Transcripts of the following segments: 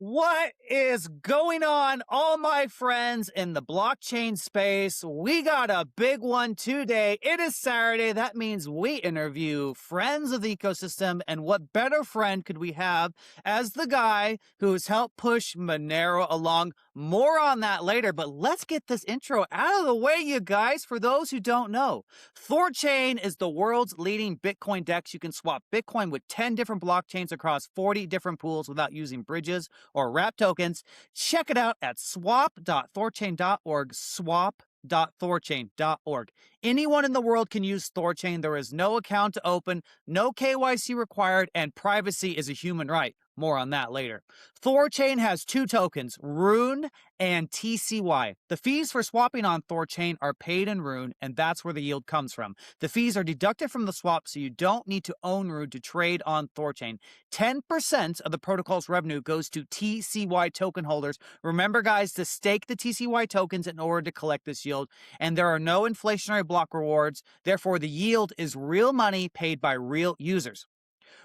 What is going on, all my friends in the blockchain space? We got a big one today. It is Saturday. That means we interview friends of the ecosystem. And what better friend could we have as the guy who's helped push Monero along? More on that later, but let's get this intro out of the way, you guys. For those who don't know, THORChain is the world's leading Bitcoin DEX. You can swap Bitcoin with 10 different blockchains across 40 different pools without using bridges or wrap tokens. Check it out at swap.thorchain.org, swap.thorchain.org. Anyone in the world can use THORChain. There is no account to open, no KYC required, and privacy is a human right. More on that later. THORChain has two tokens, Rune and TCY. The fees for swapping on THORChain are paid in Rune, and that's where the yield comes from. The fees are deducted from the swap, so you don't need to own Rune to trade on THORChain. 10% of the protocol's revenue goes to TCY token holders. Remember, guys, to stake the TCY tokens in order to collect this yield, and there are no inflationary block rewards. Therefore, the yield is real money paid by real users.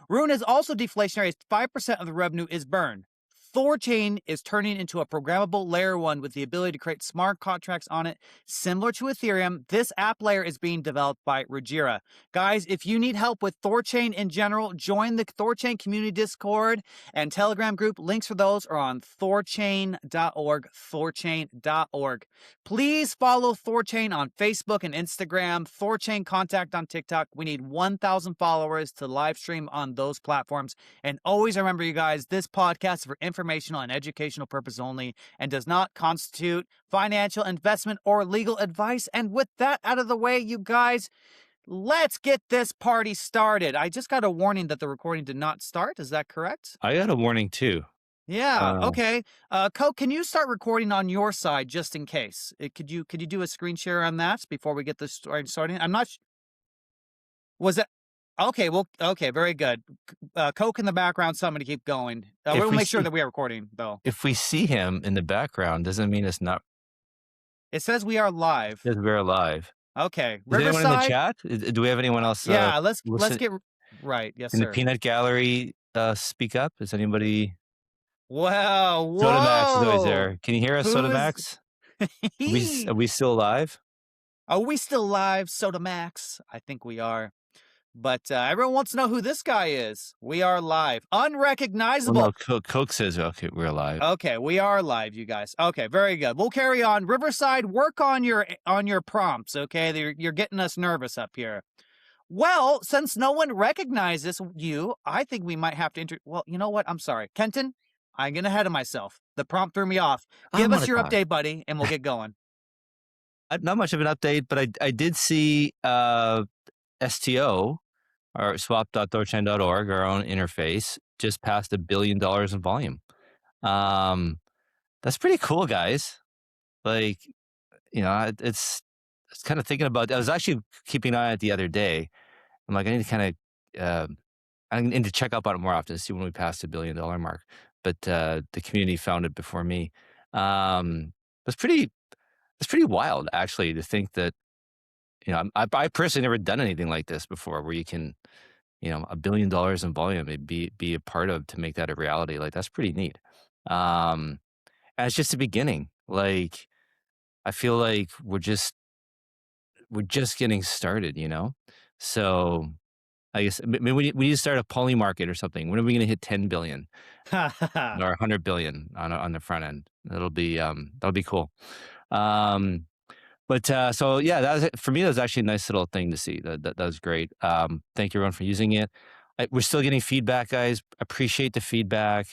Rune is also deflationary as 5% of the revenue is burned. THORChain is turning into a programmable layer 1 with the ability to create smart contracts on it. Similar to Ethereum, this app layer is being developed by Rajira. Guys, if you need help with THORChain in general, join the THORChain community Discord and Telegram group. Links for those are on thorchain.org, thorchain.org. Please follow THORChain on Facebook and Instagram, THORChain Contact on TikTok. We need 1,000 followers to live stream on those platforms. And always remember, you guys, this podcast is for informational and educational purpose only and does not constitute financial, investment, or legal advice. And with that out of the way, you guys, let's get this party started. I just got a warning that the recording did not start. Is that correct? I got a warning too. Yeah. Okay. Coke, can you start recording on your side just in case? Could you do a screen share on that before we get this starting? I'm not. Was that? Okay, well, okay, very good. Coke in the background, somebody keep going. We'll make sure that we are recording, though. If we see him in the background, doesn't mean it's not. It says we are live. It says we're live. Okay. Is anyone in the chat? Do we have anyone else? Yeah, let's get right. Yes, in sir. the peanut gallery, speak up. Is anybody? Wow. Whoa. Sodamax is always there. Can you hear us, Sodamax? Are we still live? Are we still live, Sodamax? I think we are. But everyone wants to know who this guy is. We are live. Unrecognizable. Well, no, Coke says, okay, we're live. Okay, we are live, you guys. Okay, very good. We'll carry on. Riverside, work on your prompts, okay? You're getting us nervous up here. Well, since no one recognizes you, I think we might have to well, you know what? I'm sorry. Kenton, I'm getting ahead of myself. The prompt threw me off. Give us your update, buddy, and we'll get going. Not much of an update, but I did see STO, our swap.thorchain.org, our own interface, just passed $1 billion in volume. That's pretty cool, guys. Like, you know, it's kind of thinking about, I was actually keeping an eye on it the other day. I'm like, I need to kind of, I need to check up on it more often to see when we passed the $1 billion mark. But the community found it before me. It's pretty wild, actually, to think that, you know, I personally never done anything like this before, where you can, you know, $1 billion in volume be a part of to make that a reality. Like, that's pretty neat. And it's just the beginning. Like, I feel like we're just getting started, you know? So I guess maybe we need to start a poly market or something. When are we going to hit 10 billion or 100 billion on the front end? That'll be cool. But so yeah, that was, for me, that was actually a nice little thing to see. That was great. Thank you everyone for using it. We're still getting feedback, guys. Appreciate the feedback.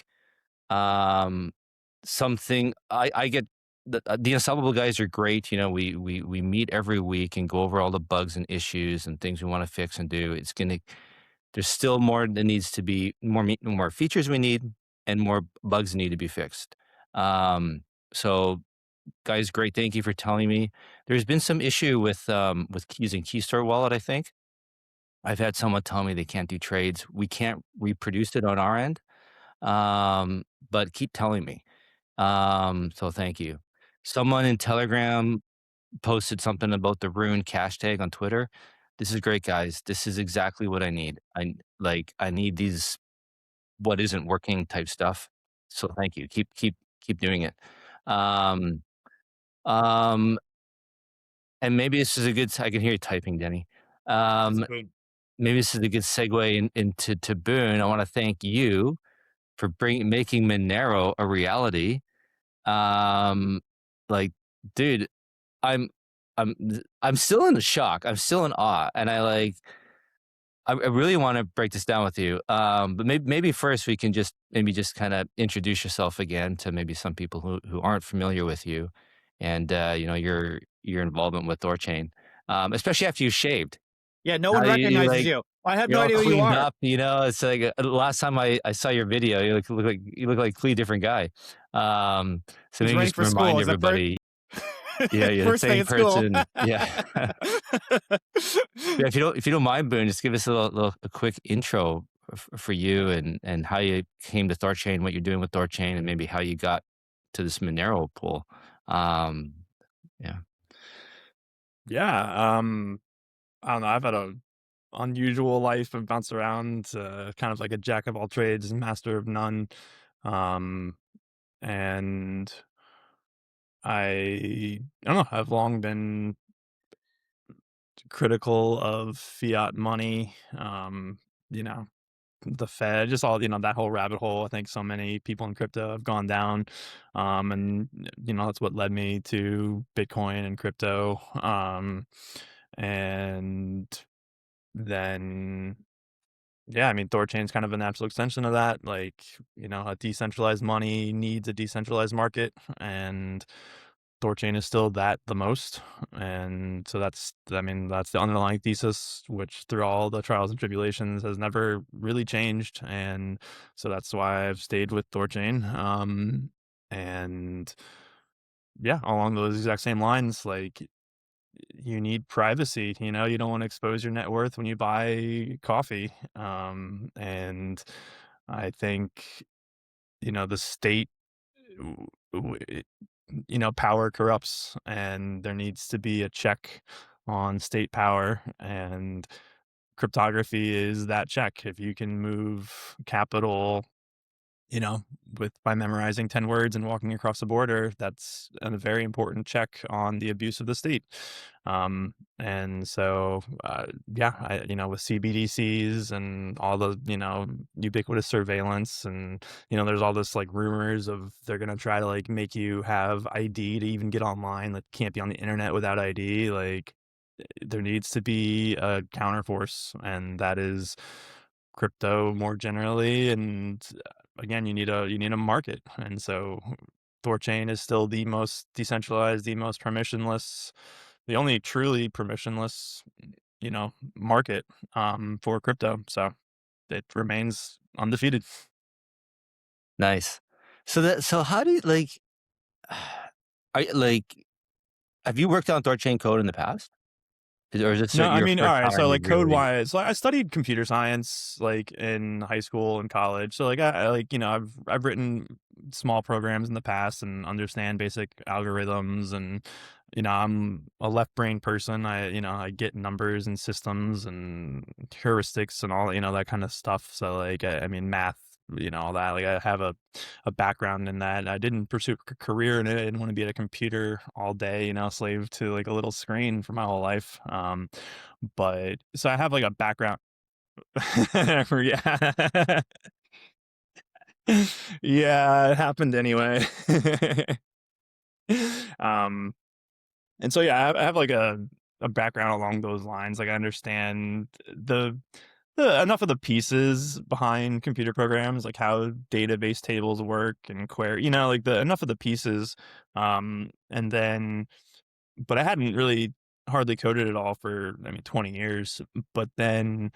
Something I get, the Unstoppable guys are great. You know, we meet every week and go over all the bugs and issues and things we want to fix and do. There's still more that needs to be, more features we need, and more bugs need to be fixed. So guys, great. Thank you for telling me. There's been some issue with using Keystore Wallet, I think. I've had someone tell me they can't do trades. We can't reproduce it on our end, but keep telling me. So thank you. Someone in Telegram posted something about the Rune cash tag on Twitter. This is great, guys. This is exactly what I need. I need these what isn't working type stuff. So thank you. Keep doing it. Um, um, and maybe this is a good. I can hear you typing, Denny. Um, maybe this is a good segue into to Boone. I want to thank you for making Monero a reality. Um, like, dude, I'm I'm I'm still in shock. I'm still in awe, and I really want to break this down with you. But maybe first we can just kind of introduce yourself again to maybe some people who aren't familiar with you, and your involvement with THORChain, especially after you shaved. Yeah, no one How you recognizes like you. I have no you're all idea who you cleaned are. up. It's like the last time I saw your video, you look like a completely different guy. So He's maybe ready just for school. remind Is that first? everybody. Yeah, you're the First day same at school. person. Yeah. Yeah, if you don't mind, Boone, just give us a quick intro for you and how you came to THORChain, what you're doing with THORChain, and maybe how you got to this Monero pool. Um, yeah, Yeah, I don't know. I've had a unusual life. I've bounced around, kind of like a jack of all trades, master of none. Um, and I don't know. I've long been critical of fiat money. You know, the Fed, just all that whole rabbit hole. I think so many people in crypto have gone down, and that's what led me to Bitcoin and crypto. And then yeah, I mean, THORChain's kind of a natural extension of that. Like, a decentralized money needs a decentralized market, and THORChain is still that the most. And so I mean, that's the underlying thesis, which through all the trials and tribulations has never really changed. And so that's why I've stayed with THORChain. And yeah, along those exact same lines, like you need privacy. You don't want to expose your net worth when you buy coffee. And I think the state, w- w- it- power corrupts, and there needs to be a check on state power, and cryptography is that check. If you can move capital, you know, by memorizing 10 words and walking across the border, that's a very important check on the abuse of the state. And so, yeah, with CBDCs and all the, ubiquitous surveillance, and, there's all this like rumors of they're going to try to like make you have ID to even get online, like can't be on the internet without ID. Like there needs to be a counterforce, and that is crypto more generally. And again, you need a market. And so THORChain is still the most decentralized, the most permissionless, the only truly permissionless, market for crypto. So it remains undefeated. nice. So how do you are you, have you worked on THORChain code in the past? Or is this No, I your mean, all first right. So time you like code really? wise, like I studied computer science like in high school and college. So like I like, I've written small programs in the past and understand basic algorithms. And I'm a left brain person. I get numbers and systems and heuristics and all, that kind of stuff. So like I mean math, all that. Like I have a background in that. I didn't pursue a career in it. I didn't want to be at a computer all day, slave to like a little screen for my whole life. But so I have like a background. Yeah. Yeah, it happened anyway. um and so yeah, I have like a background along those lines. Like I understand the enough of the pieces behind computer programs, like how database tables work and query, like the enough of the pieces. And then but I hadn't really hardly coded at all for, I mean, 20 years. But then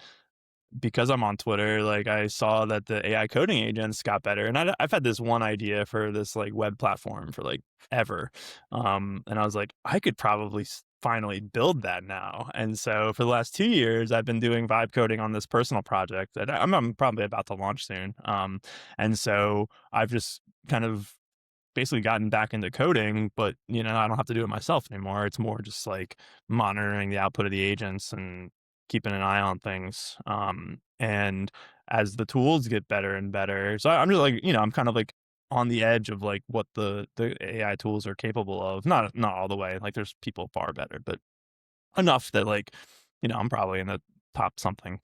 because I'm on Twitter, like I saw that the AI coding agents got better, and I've had this one idea for this like web platform for like ever, and I was like, I could probably finally build that now. And so for the last 2 years, I've been doing vibe coding on this personal project that I'm probably about to launch soon. And so I've just kind of basically gotten back into coding, but I don't have to do it myself anymore. It's more just like monitoring the output of the agents and keeping an eye on things. And as the tools get better and better, so I'm just like, I'm kind of like on the edge of like what the AI tools are capable of. Not all the way. Like there's people far better, but enough that like, I'm probably in the top something.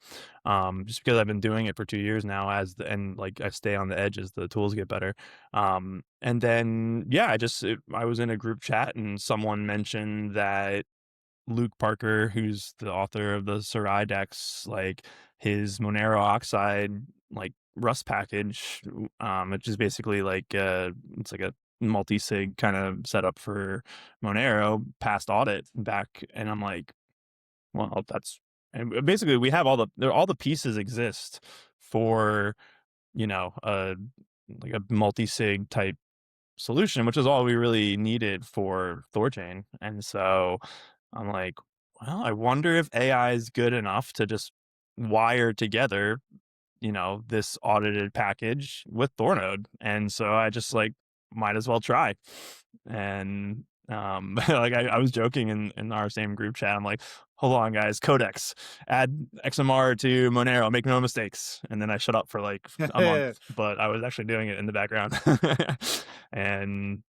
Just because I've been doing it for 2 years now and like I stay on the edge as the tools get better. And then yeah, I was in a group chat and someone mentioned that Luke Parker, who's the author of the Sarai decks, like his Monero oxide, like Rust package, which is basically like it's like a multi-sig kind of setup for Monero, passed audit back, and I'm like, well, and basically we have all the pieces exist for like a multi-sig type solution, which is all we really needed for THORChain, and so I'm like, well, I wonder if AI is good enough to just wire together, this audited package with THORNode. And so I just like might as well try. And like I was joking in our same group chat. I'm like, hold on, guys, Codex, add XMR to Monero, make no mistakes. And then I shut up for like a month, but I was actually doing it in the background. And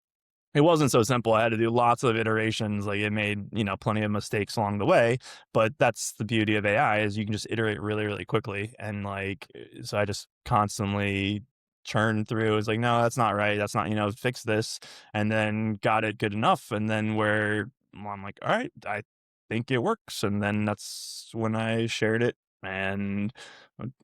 it wasn't so simple. I had to do lots of iterations. Like it made, plenty of mistakes along the way, but that's the beauty of AI is you can just iterate really, really quickly. And like, so I just constantly churned through. It's like, no, that's not right. That's not, fix this. And then got it good enough. And then I'm like, all right, I think it works. And then that's when I shared it. And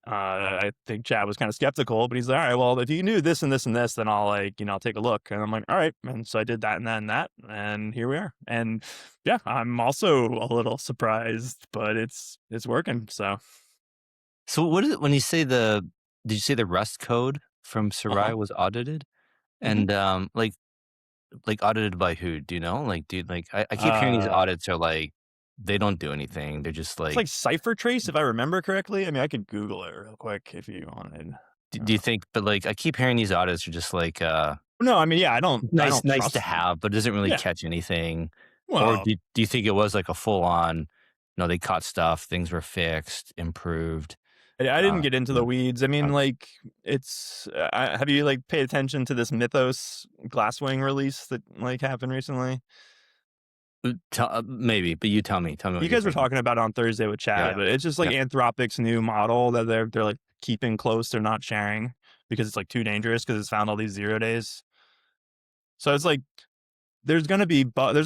I think Chad was kind of skeptical, but he's like, all right, well, if you can do this and this and this, then I'll I'll take a look. And I'm like, all right. And so I did that and that and that, and here we are. And yeah, I'm also a little surprised, but it's working. So, what is it when you say did you say the Rust code from Sarai was audited? Mhm. And like audited by who? Do you know? Like, dude, like I keep hearing these audits are like, they don't do anything. They're just it's like, like Cipher Trace, if I remember correctly. I mean, I could Google it real quick if you wanted. do you think, but like, I keep hearing these audits are just like, No, I mean, yeah, I nice, don't nice to trust. have, but doesn't really Yeah. catch anything. Or Well, do you think it was like a full on, they caught stuff, things were fixed, improved? I didn't get into the Mm, weeds. I mean, okay. like, have you like paid attention to this Mythos Glasswing release that like happened recently? Maybe, but you tell me what You you're guys were thinking. talking about it on Thursday with Chad, Yeah. but it's just like Yeah. Anthropic's new model that they're like keeping close. They're not sharing because it's like too dangerous because it's found all these 0 days. So it's like there's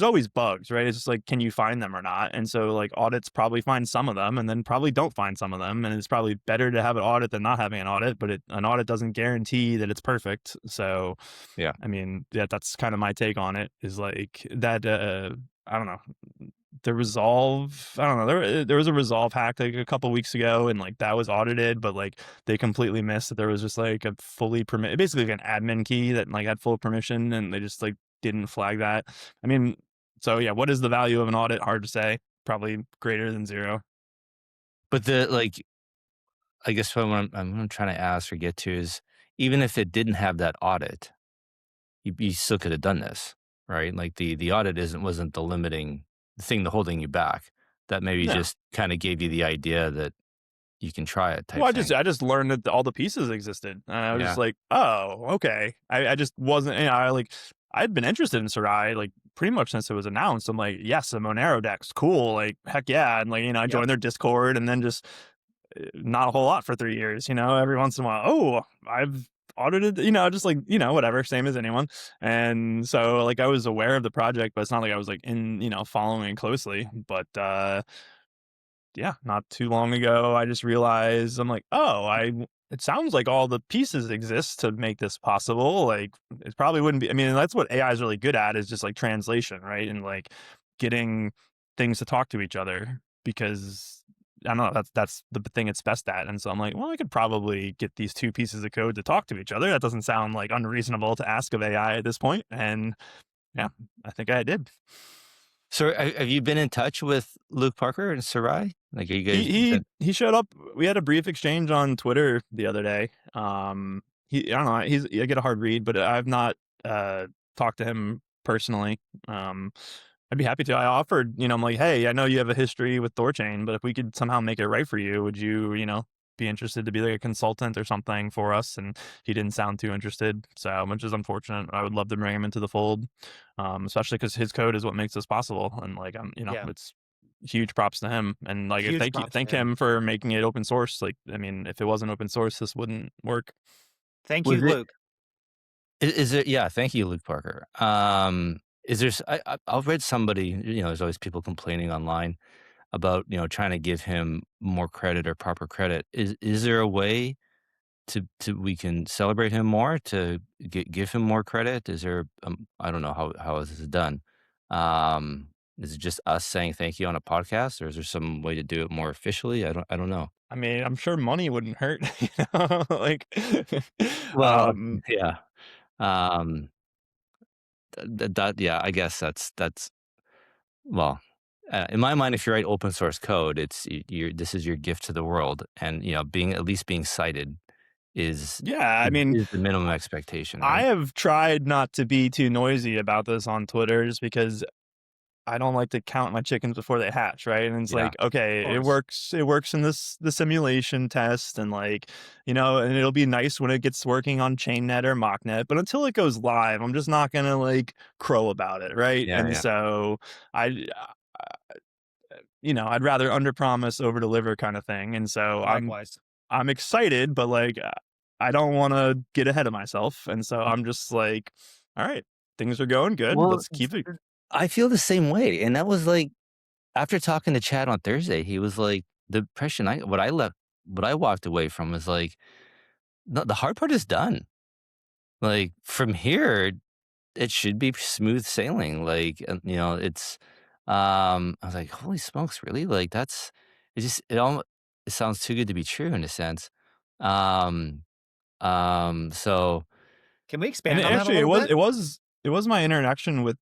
always bugs, right? It's just like, can you find them or not? And so like audits probably find some of them and then probably don't find some of them. And it's probably better to have an audit than not having an audit, but an audit doesn't guarantee that it's perfect. So, Yeah. I mean, yeah, that's kind of my take on it is like that, I don't know. The resolve, I don't know. There was a resolve hack like a couple weeks ago, and like that was audited, but like they completely missed that there was just like a fully basically like an admin key that like had full permission, and they just like didn't flag that. I mean, so yeah, what is the value of an audit? Hard to say. Probably greater than 0. But I guess what I'm trying to ask or get to is, even if it didn't have that audit, you still could have done this, right? Like the audit wasn't the limiting thing, the holding you back. That maybe No. just kind of gave you the idea that you can try it Well, type thing. I just learned that all the pieces existed. And I was just Yeah. like, oh, okay. I just wasn't, I'd been interested in Sarai like pretty much since it was announced. I'm like, yes, a Monero deck's cool. Like, heck yeah. And like, I Yep. joined their Discord and then just not a whole lot for 3 years, every once in a while. Oh, I've audited, just like, whatever, same as anyone. And so like I was aware of the project, but it's not like I was like following it closely. But yeah, not too long ago, I just realized I'm like, oh, it sounds like all the pieces exist to make this possible. Like it probably wouldn't be, I mean, that's what AI is really good at is just like translation, right? And like getting things to talk to each other because I don't know, that's the thing it's best at. And so I'm like, well, I could probably get these two pieces of code to talk to each other. That doesn't sound like unreasonable to ask of AI at this point. And yeah, I think I did. So have you been in touch with Luke Parker and Sarai? Like, are you guys? He showed up. We had a brief exchange on Twitter the other day. I don't know. I get a hard read, but I've not talked to him personally. I'd be happy to. I offered, I'm like, hey, I know you have a history with THORChain, but if we could somehow make it right for you, would you, be interested to be like a consultant or something for us, and he didn't sound too interested. So, which is unfortunate. I would love to bring him into the fold, especially because his code is what makes this possible. And like, Yeah. it's huge props to him. And like, Huge props to thank him. him for making it open source. Like, I mean, if it wasn't open source, this wouldn't work. Thank Was you, it? Luke. Is it? Yeah. Thank you, Luke Parker. Is there? I've read somebody. There's always people complaining online about trying to give him more credit or proper credit. Is there a way to we can celebrate him more, to give him more credit? Is there? I don't know how this is done. Um, is it just us saying thank you on a podcast, or is there some way to do it more officially? I don't know. I mean, I'm sure money wouldn't hurt, like, Well, yeah. Um, yeah. I guess that's well. In my mind, if you write open source code, this is your gift to the world, and being at least being cited is yeah, I mean, is the minimum expectation, I right? have tried not to be too noisy about this on Twitter just because I don't like to count my chickens before they hatch, right? And it's Yeah. like, okay, Of course. it works in the simulation test, and like, and it'll be nice when it gets working on ChainNet or MockNet, but until it goes live, I'm just not gonna like crow about it, right? Yeah, And yeah. so I I'd rather underpromise, overdeliver kind of thing. And so Likewise. I'm excited, but like I don't want to get ahead of myself. And so I'm just like, all right, things are going good. Well, Let's keep it. I feel the same way, and that was like after talking to Chad on Thursday, he was like the impression what I walked away from was like, no, the hard part is done. Like from here, it should be smooth sailing. Like it's. I was like, holy smokes, really? Like it sounds too good to be true in a sense. Um, so Can we And expand on that a actually, little bit? it was my interaction with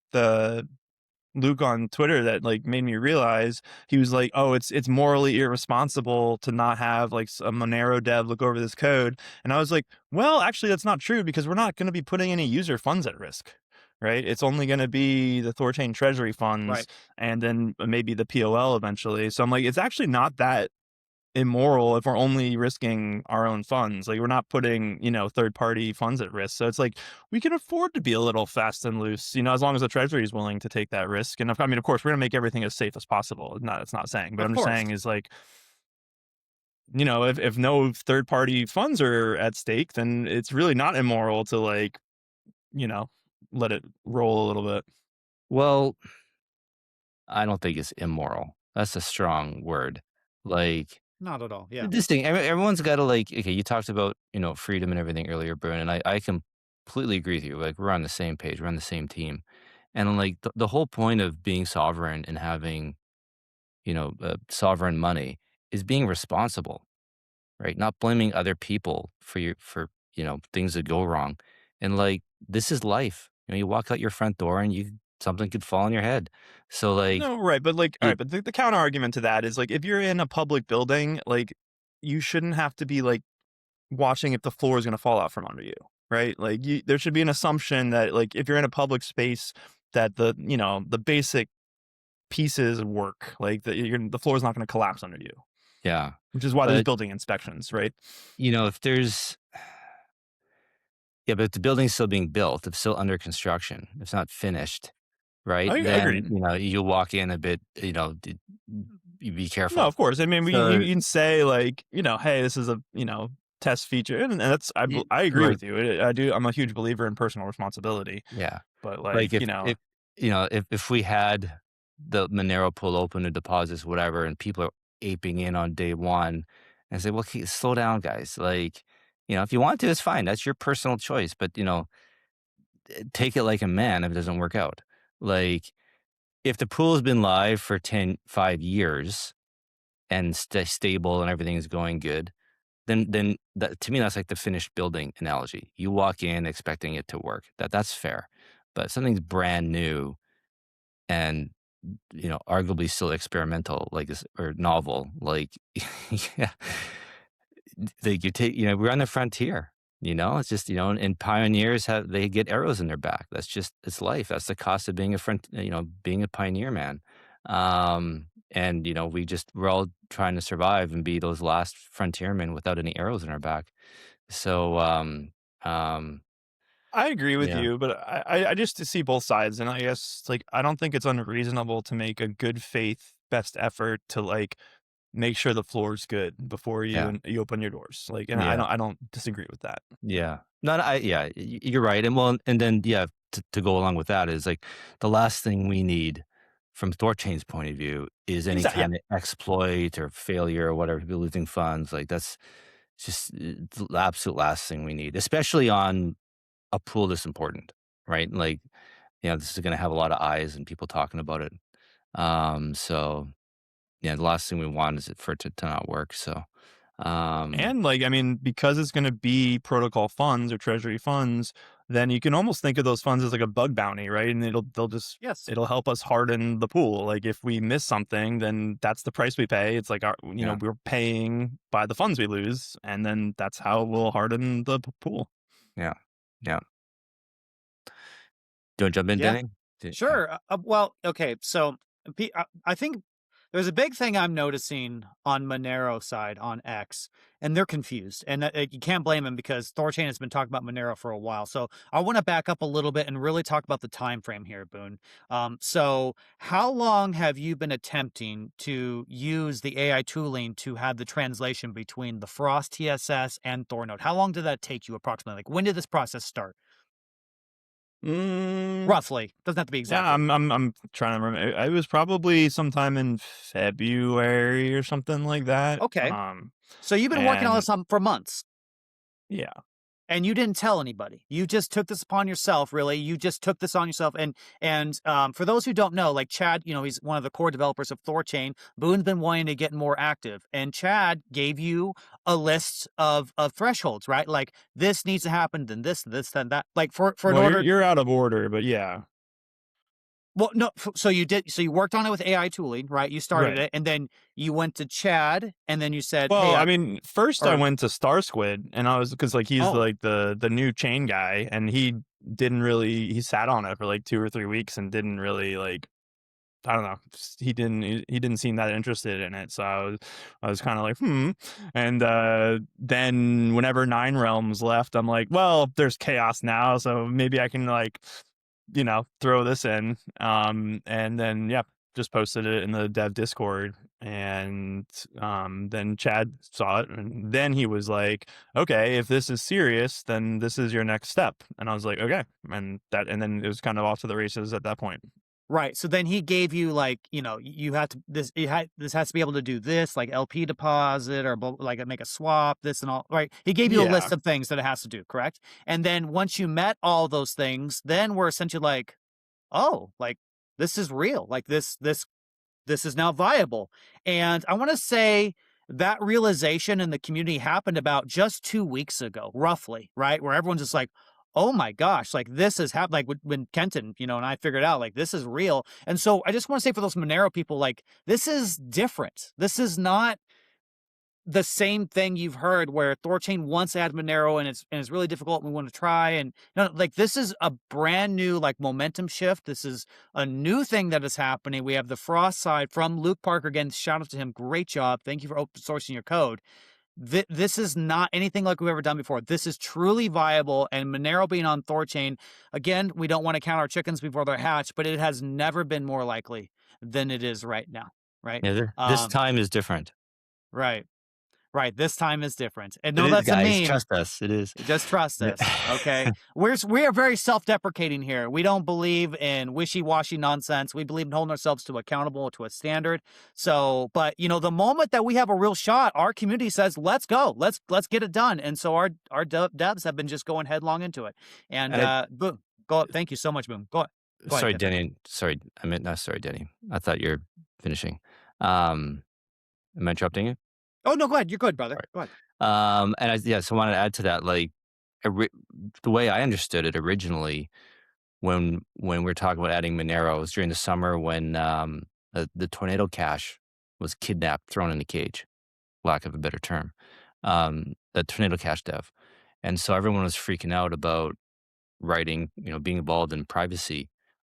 Luke on Twitter that like made me realize. He was like, "Oh, it's morally irresponsible to not have like a Monero dev look over this code." And I was like, "Well, actually, that's not true because we're not going to be putting any user funds at risk, right? It's only going to be the THORChain treasury funds Right. and then maybe the POL eventually." So I'm like, it's actually not that immoral if we're only risking our own funds. Like we're not putting, third party funds at risk. So it's like we can afford to be a little fast and loose, as long as the treasury is willing to take that risk. And I mean, of course, we're gonna make everything as safe as possible. It's not saying, but Of I'm just course. saying is like, if no third party funds are at stake, then it's really not immoral to like, you know, let it roll a little bit. well, I don't think it's immoral. That's a strong word. Like Not at all. Yeah. this thing, everyone's got to like. Okay, you talked about freedom and everything earlier, Boone, and I completely agree with you. Like we're on the same page, we're on the same team, and like the whole point of being sovereign and having sovereign money is being responsible, right? Not blaming other people for things that go wrong, and like this is life. You walk out your front door and something could fall on your head. So like No, right, but like, all it, right, but the counter argument to that is like, if you're in a public building, like, you shouldn't have to be like watching if the floor is going to fall out from under you, right? Like, there should be an assumption that like if you're in a public space, that the basic pieces work, like the floor is not going to collapse under you, yeah, which is why there's but building inspections, right? if there's yeah, but if the building's still being built, it's still under construction, it's not finished, right? Then, Agreed. you walk in a bit, you be No, careful. of course. I mean, So, you can say like, hey, this is a test feature, and that's I agree like, with you. I do. I'm a huge believer in personal responsibility, yeah, but like like, if we had the Monero pool open to deposits, whatever, and people are aping in on day one, and say, well, okay, slow down, guys. Like, if you want to, it's fine. That's your personal choice. But, take it like a man if it doesn't work out. Like, if the pool has been live for 5 years and stable and everything is going good, then that, to me, that's like the finished building analogy. You walk in expecting it to work. That's fair. But if something's brand new and arguably still experimental, like this or novel, like yeah, like we're on the frontier. It's just and pioneers they get arrows in their back. That's just it's life. That's the cost of being being a pioneer, man. and we're all trying to survive and be those last frontiermen without any arrows in our back. So um, I agree with yeah, you, but I just see both sides, and I guess like I don't think it's unreasonable to make a good faith best effort to like make sure the floor's good before yeah, you open your doors. Like, and yeah. I don't disagree with that. Yeah. No, no, yeah, you're right. And well, and then yeah, to go along with that is like the last thing we need from THORChain's point of view is any Exactly. Yeah. kind of exploit or failure or whatever, people losing funds. Like that's just the absolute last thing we need, especially on a pool this important, right? Like, this is going to have a lot of eyes and people talking about it. So yeah, the last thing we want is for it to not work. So, um, And like, I mean, because it's going to be protocol funds or treasury funds, then you can almost think of those funds as like a bug bounty, right? And Yes. it'll help us harden the pool. Like if we miss something, then that's the price we pay. It's like yeah, we're paying by the funds we lose, and then that's how we'll harden the pool. yeah, yeah. Do you want to jump in, Yeah. Denny? Yeah. Sure. Well, okay. So I think there's a big thing I'm noticing on Monero side on X, and they're confused. And you can't blame them because THORChain has been talking about Monero for a while. So I want to back up a little bit and really talk about the time frame here, Boone. So how long have you been attempting to use the AI tooling to have the translation between the Frost TSS and THORNode? How long did that take you approximately? Like when did this process start? Mm, Roughly. Doesn't have to be yeah, exactly. I'm trying to remember. It was probably sometime in February or something like that. Okay. So you've been working on And this for months yeah, and you didn't tell anybody. You just took this upon yourself, really. You just took this on yourself. And for those who don't know, like Chad, he's one of the core developers of THORChain. Boone's been wanting to get more active. And Chad gave you a list of thresholds, right? Like this needs to happen, then this, then that. Like for an well, order. you're out of order, but yeah, Well, no, so you did. So you worked on it with AI tooling, right? You started right. it, and then you went to Chad, and then you said, "Hey, Well, I mean, first I or went to Star Squid, and I was because like he's oh, like the new chain guy, and he sat on it for like 2 or 3 weeks and didn't really like I don't know. He didn't seem that interested in it. So I was kind of like, And then whenever Nine Realms left, I'm like, well, there's chaos now, so maybe I can like, throw this in. And then yeah, just posted it in the dev Discord. And then Chad saw it, and then he was like, okay, if this is serious, then this is your next step. And I was like, okay. And then it was kind of off to the races at that point. right." So then he gave you like, you have to this has to be able to do this, like LP deposit or like make a swap, this and all, right? He gave you a Yeah. list of things that it has to do, correct? And then once you met all those things, then we're essentially like, oh, like this is real, like this is now viable. And I want to say that realization in the community happened about just 2 weeks ago, roughly, right? Where everyone's just like, oh my gosh, like this is happening. Like when Kenton, and I figured out like this is real. And so I just want to say for those Monero people, like this is different. This is not the same thing you've heard where THORChain wants to add Monero and it's really difficult and we want to try. And no, like this is a brand new like momentum shift. This is a new thing that is happening. We have the Frost side from Luke Parker. Again, shout out to him. Great job. Thank you for open sourcing your code. This is not anything like we've ever done before. This is truly viable. And Monero being on THORChain, again, we don't want to count our chickens before they're hatched, but it has never been more likely than it is right now. Right. Yeah, this time is different. Right. Right, this time is different. And It no, is, that's a guys. meme. Trust us. It is. Just trust Yeah. us, okay? We are very self-deprecating here. We don't believe in wishy-washy nonsense. We believe in holding ourselves to accountable to a standard. So, but the moment that we have a real shot, our community says, "Let's go. Let's get it done." And so our devs have been just going headlong into it. And And I, boom, go. Thank you so much, boom. Go ahead, sorry, Kenton. Denny. Sorry, I meant not sorry, Denny. I thought you're finishing. Um, am I interrupting you? Oh no, go ahead. You're good, brother. Go ahead. And so I wanted to add to that, like, the way I understood it originally, when we are talking about adding Monero, was during the summer when the tornado cache was kidnapped, thrown in a cage, lack of a better term, the tornado cache dev, and so everyone was freaking out about writing, being involved in privacy,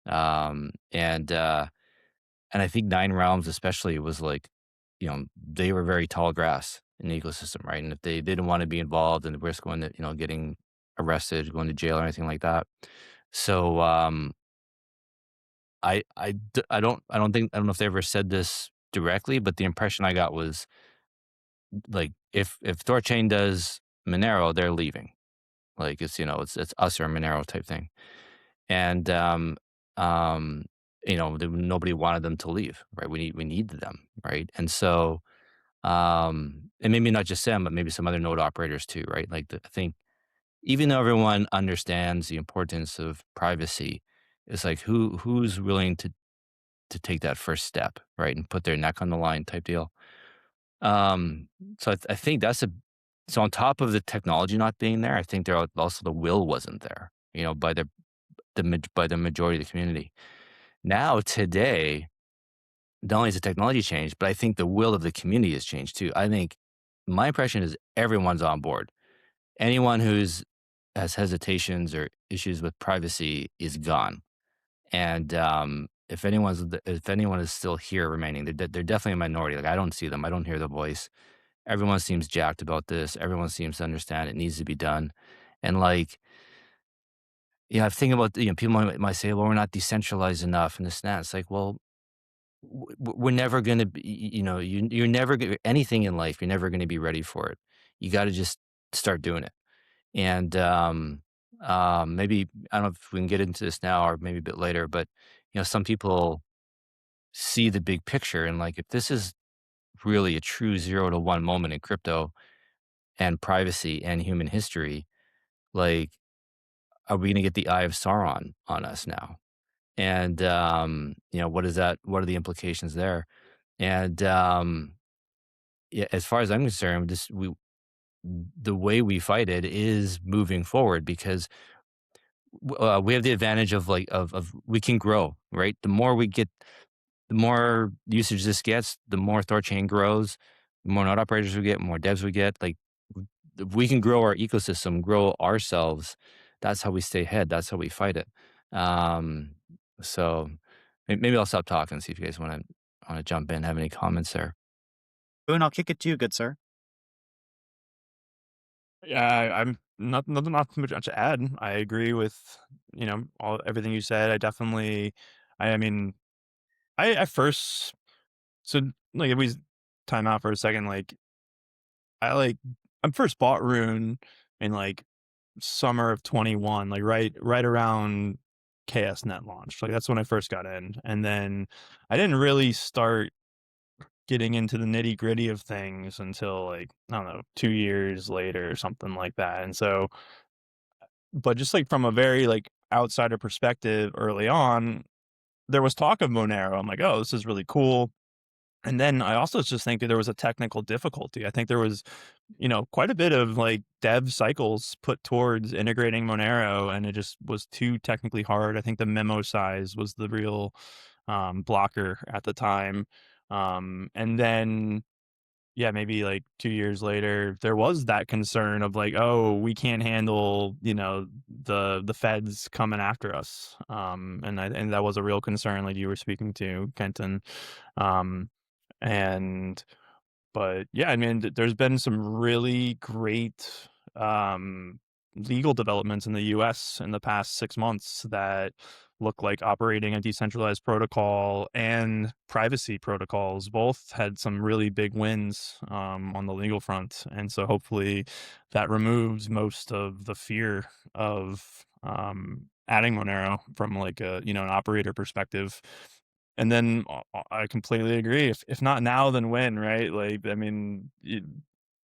and And I think Nine Realms especially was like, they were very tall grass in the ecosystem, right? And if they didn't want to be involved and risk going to, getting arrested, going to jail or anything like that. So I don't know if they ever said this directly, but the impression I got was like if THORChain does Monero, they're leaving. Like it's us or Monero type thing. And um nobody wanted them to leave, right? We needed them, right? And so and maybe not just them, but maybe some other node operators too, right? Like I think even though everyone understands the importance of privacy, it's like who's willing to take that first step, right, and put their neck on the line type deal. Um, so I think so on top of the technology not being there, I think also the will wasn't there, by by the majority of the community. Now today, not only has the technology changed, but I think the will of the community has changed too. I think my impression is everyone's on board. Anyone has hesitations or issues with privacy is gone. And if anyone is still here remaining, they're definitely a minority. Like I don't see them, I don't hear the voice. Everyone seems jacked about this. Everyone seems to understand it needs to be done. And like, I think about people might say, well, we're not decentralized enough and this and that. It's like, well, we're never going to be. You're never anything in life. You're never going to be ready for it. You got to just start doing it. And maybe I don't know if we can get into this now or maybe a bit later, but some people see the big picture and like if this is really a true 0 to 1 moment in crypto and privacy and human history, like are we going to get the eye of Sauron on us now? And what is that? What are the implications there? And yeah, as far as I'm concerned, the way we fight it is moving forward because we have the advantage of we can grow, right? The more usage this gets, the more THORChain grows, the more node operators we get, more devs we get. Like if we can grow our ecosystem, grow ourselves. That's how we stay ahead. That's how we fight it. Um, so maybe I'll stop talking and see if you guys want to jump in, have any comments there. Boone, I'll kick it to you, good sir. Yeah, I'm not too much to add. I agree with everything you said. I definitely, I mean, I first so like if we time out for a second, like I first bought Rune in like summer of 21, like right around KSNet launched. Like that's when I first got in, and then I didn't really start getting into the nitty gritty of things until like I don't know 2 years later or something like that. And so, but just like from a very like outsider perspective, early on, there was talk of Monero. I'm like, oh, this is really cool. And then I also just think that there was a technical difficulty. I think there was, quite a bit of like dev cycles put towards integrating Monero, and it just was too technically hard. I think the memo size was the real blocker at the time. And then, yeah, maybe like 2 years later, there was that concern of like, oh, we can't handle, the feds coming after us. And that was a real concern, like you were speaking to, Kenton. Um, and but yeah, I mean, there's been some really great legal developments in the US in the past 6 months that look like operating a decentralized protocol and privacy protocols both had some really big wins on the legal front. And so hopefully that removes most of the fear of adding Monero from like an operator perspective. And then I completely agree. If not now, then when, right? Like, I mean,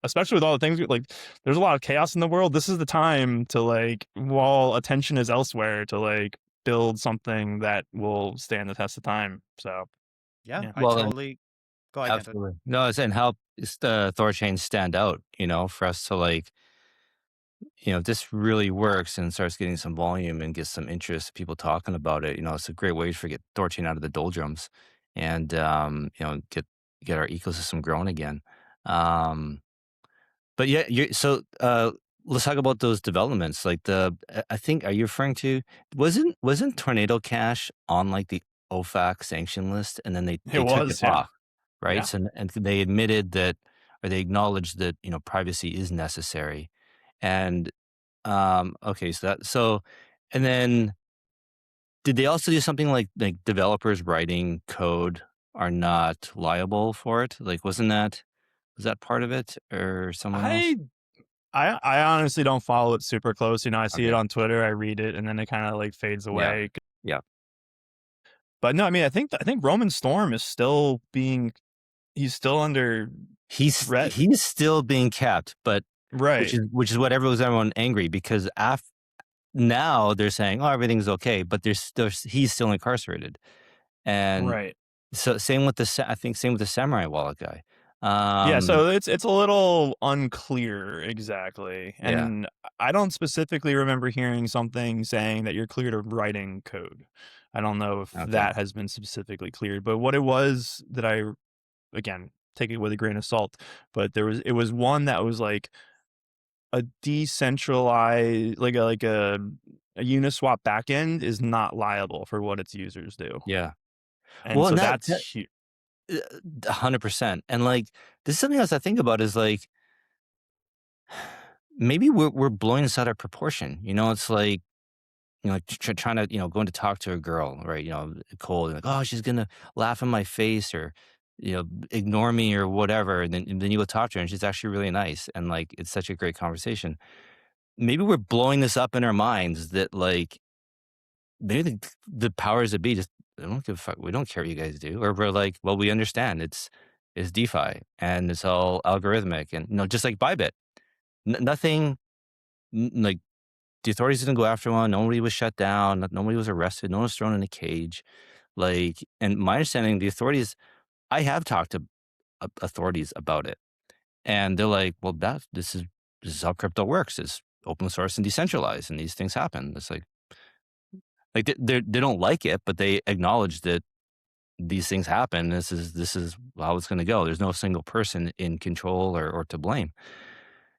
especially with all the things like, there's a lot of chaos in the world. This is the time to like, while attention is elsewhere, to like build something that will stand the test of time. So, Yeah, yeah. I Well, and totally go ahead, Kenton. absolutely. No, it's and help the THORChain stand out, for us to like, if this really works and starts getting some volume and gets some interest, people talking about it, it's a great way to get THORChain out of the doldrums and get our ecosystem growing again. But yeah, let's talk about those developments. Like I think, are you referring to wasn't Tornado Cash on like the OFAC sanction list, and then they It took it was, yeah. off, right? Yeah. So and they admitted that, or they acknowledged that privacy is necessary, and okay, and then did they also do something like developers writing code are not liable for it? Like, was that part of it or someone else? I I honestly don't follow it super close. I see it Okay, on Twitter, I read it, and then it kinda, like, fades yeah, away. yeah. But no, I mean, I think Roman Storm is still being he's still under threat. He's still being kept, but which Right. is what everyone angry because now they're saying, "Oh, everything's okay," but he's still incarcerated. And Right. so same with I think same with the Samurai Wallet guy. Yeah, Um, so it's a little unclear exactly, yeah, and I don't specifically remember hearing something saying that you're cleared of writing code. I don't know if okay. that has been specifically cleared, but what it was that again, take it with a grain of salt, but it was one that was like a decentralized a Uniswap backend is not liable for what its users do, Yeah. and Well, so and that's that huge. 100%. And like this is something else I think about is like maybe we're blowing this out of proportion. It's like trying to going to talk to a girl, right? Cold, and like, oh, she's gonna laugh in my face or ignore me or whatever, and then you go talk to her, and she's actually really nice, and like it's such a great conversation. Maybe we're blowing this up in our minds that like maybe the powers that be just they don't give a fuck. We don't care what you guys do, or we're like, well, we understand it's DeFi and it's all algorithmic, and just like Bybit, nothing like the authorities didn't go after one. Nobody was shut down. Nobody was arrested. No one was thrown in a cage. Like, and my understanding, the authorities, I have talked to authorities about it, and they're like, "Well, this is how crypto works. It's open source and decentralized, and these things happen." It's like they don't like it, but they acknowledge that these things happen. This is how it's going to go. There's no single person in control or to blame,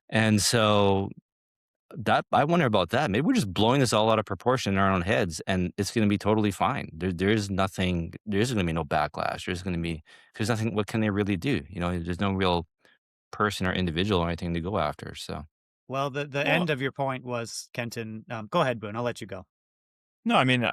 and so that I wonder about that. Maybe we're just blowing this all out of proportion in our own heads, and it's going to be totally fine. There's nothing. There's going to be no backlash. There's nothing. What can they really do? There's no real person or individual or anything to go after. So Well, the Well, end of your point was, Kenton. Go ahead, Boone. I'll let you go. no, I mean,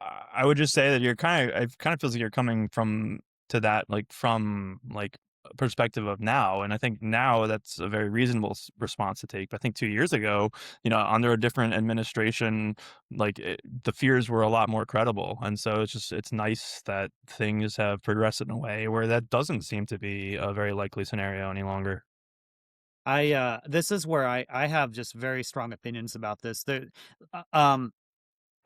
I would just say that it kind of feels like you're coming from to that from a perspective of now, and I think now that's a very reasonable response to take. But I think 2 years ago, under a different administration, the fears were a lot more credible, and so it's nice that things have progressed in a way where that doesn't seem to be a very likely scenario any longer. This is where I have just very strong opinions about this. Uh, um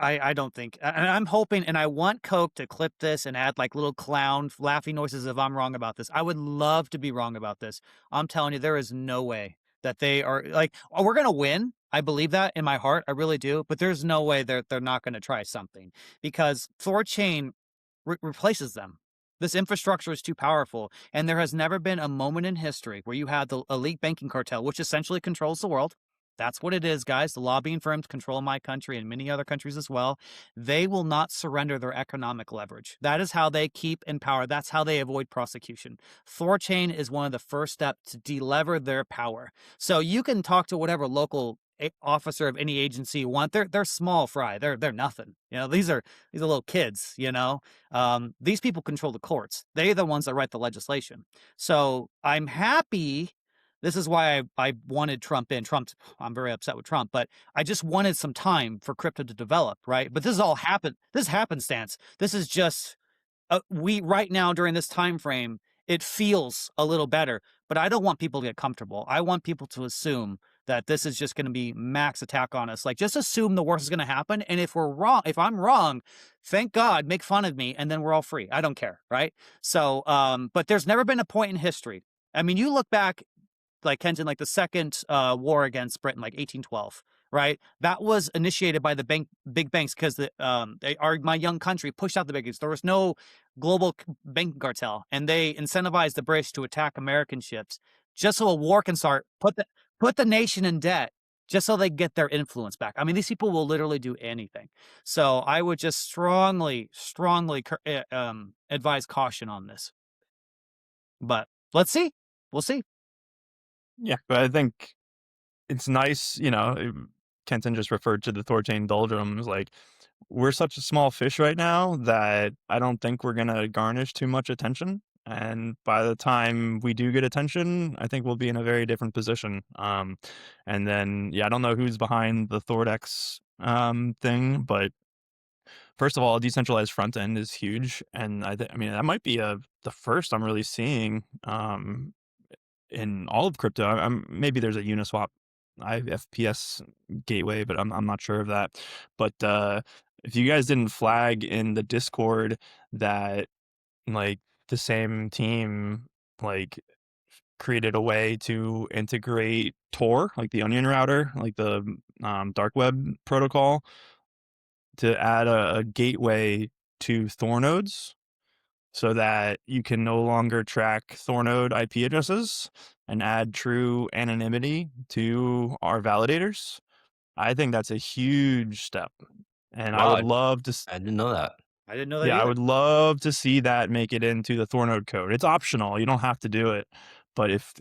I don't think, and I'm hoping, and I want Coke to clip this and add like little clown laughing noises if I'm wrong about this. I would love to be wrong about this. I'm telling you, there is no way that they are like, oh, we're gonna win. I believe that in my heart, I really do. But there's no way they're not going to try something because THORChain replaces them. This infrastructure is too powerful, and there has never been a moment in history where you had the elite banking cartel, which essentially controls the world. That's what it is, guys. The lobbying firms control my country and many other countries as well. They will not surrender their economic leverage. That is how they keep in power. That's how they avoid prosecution. THORChain is one of the first steps to delever their power. So you can talk to whatever local officer of any agency you want. They're small fry. They're nothing. These are little kids. These people control the courts. They're the ones that write the legislation. So I'm happy. This is why I wanted Trump in. I'm very upset with Trump, but I just wanted some time for crypto to develop, right? But this is all this happenstance. This is just we right now during this time frame. It feels a little better, but I don't want people to get comfortable. I want people to assume that this is just going to be max attack on us. Like, just assume the worst is going to happen, and if we're wrong, if I'm wrong, thank God, make fun of me, and then we're all free. I don't care, right? So, but there's never been a point in history. I mean, you look back like Kenton, like the second war against Britain, like 1812, right? That was initiated by the big banks because my young country pushed out the big banks. There was no global banking cartel, and they incentivized the British to attack American ships just so a war can start. Put the nation in debt. just so they get their influence back. I mean, these people will literally do anything. So I would just strongly advise caution on this. But let's see. We'll see. Yeah, but I think it's nice, Kenton just referred to the THORChain doldrums. Like, we're such a small fish right now that I don't think we're gonna garnish too much attention. And by the time we do get attention, I think we'll be in a very different position. And then, yeah, I don't know who's behind the THORDEX thing, but first of all, a decentralized front end is huge, and I mean that might be the first I'm really seeing in all of crypto. Maybe there's a Uniswap IFPS gateway, but I'm not sure of that. But if you guys didn't flag in the Discord that like the same team like created a way to integrate Tor, like the onion router, like the dark web protocol, to add a gateway to THORNodes so that you can no longer track THORNode IP addresses and add true anonymity to our validators. I think that's a huge step. And I Wow, would love to I didn't know that. I didn't know that yeah, I either. would love to see that make it into the THORNode code. It's optional. You don't have to do it. But if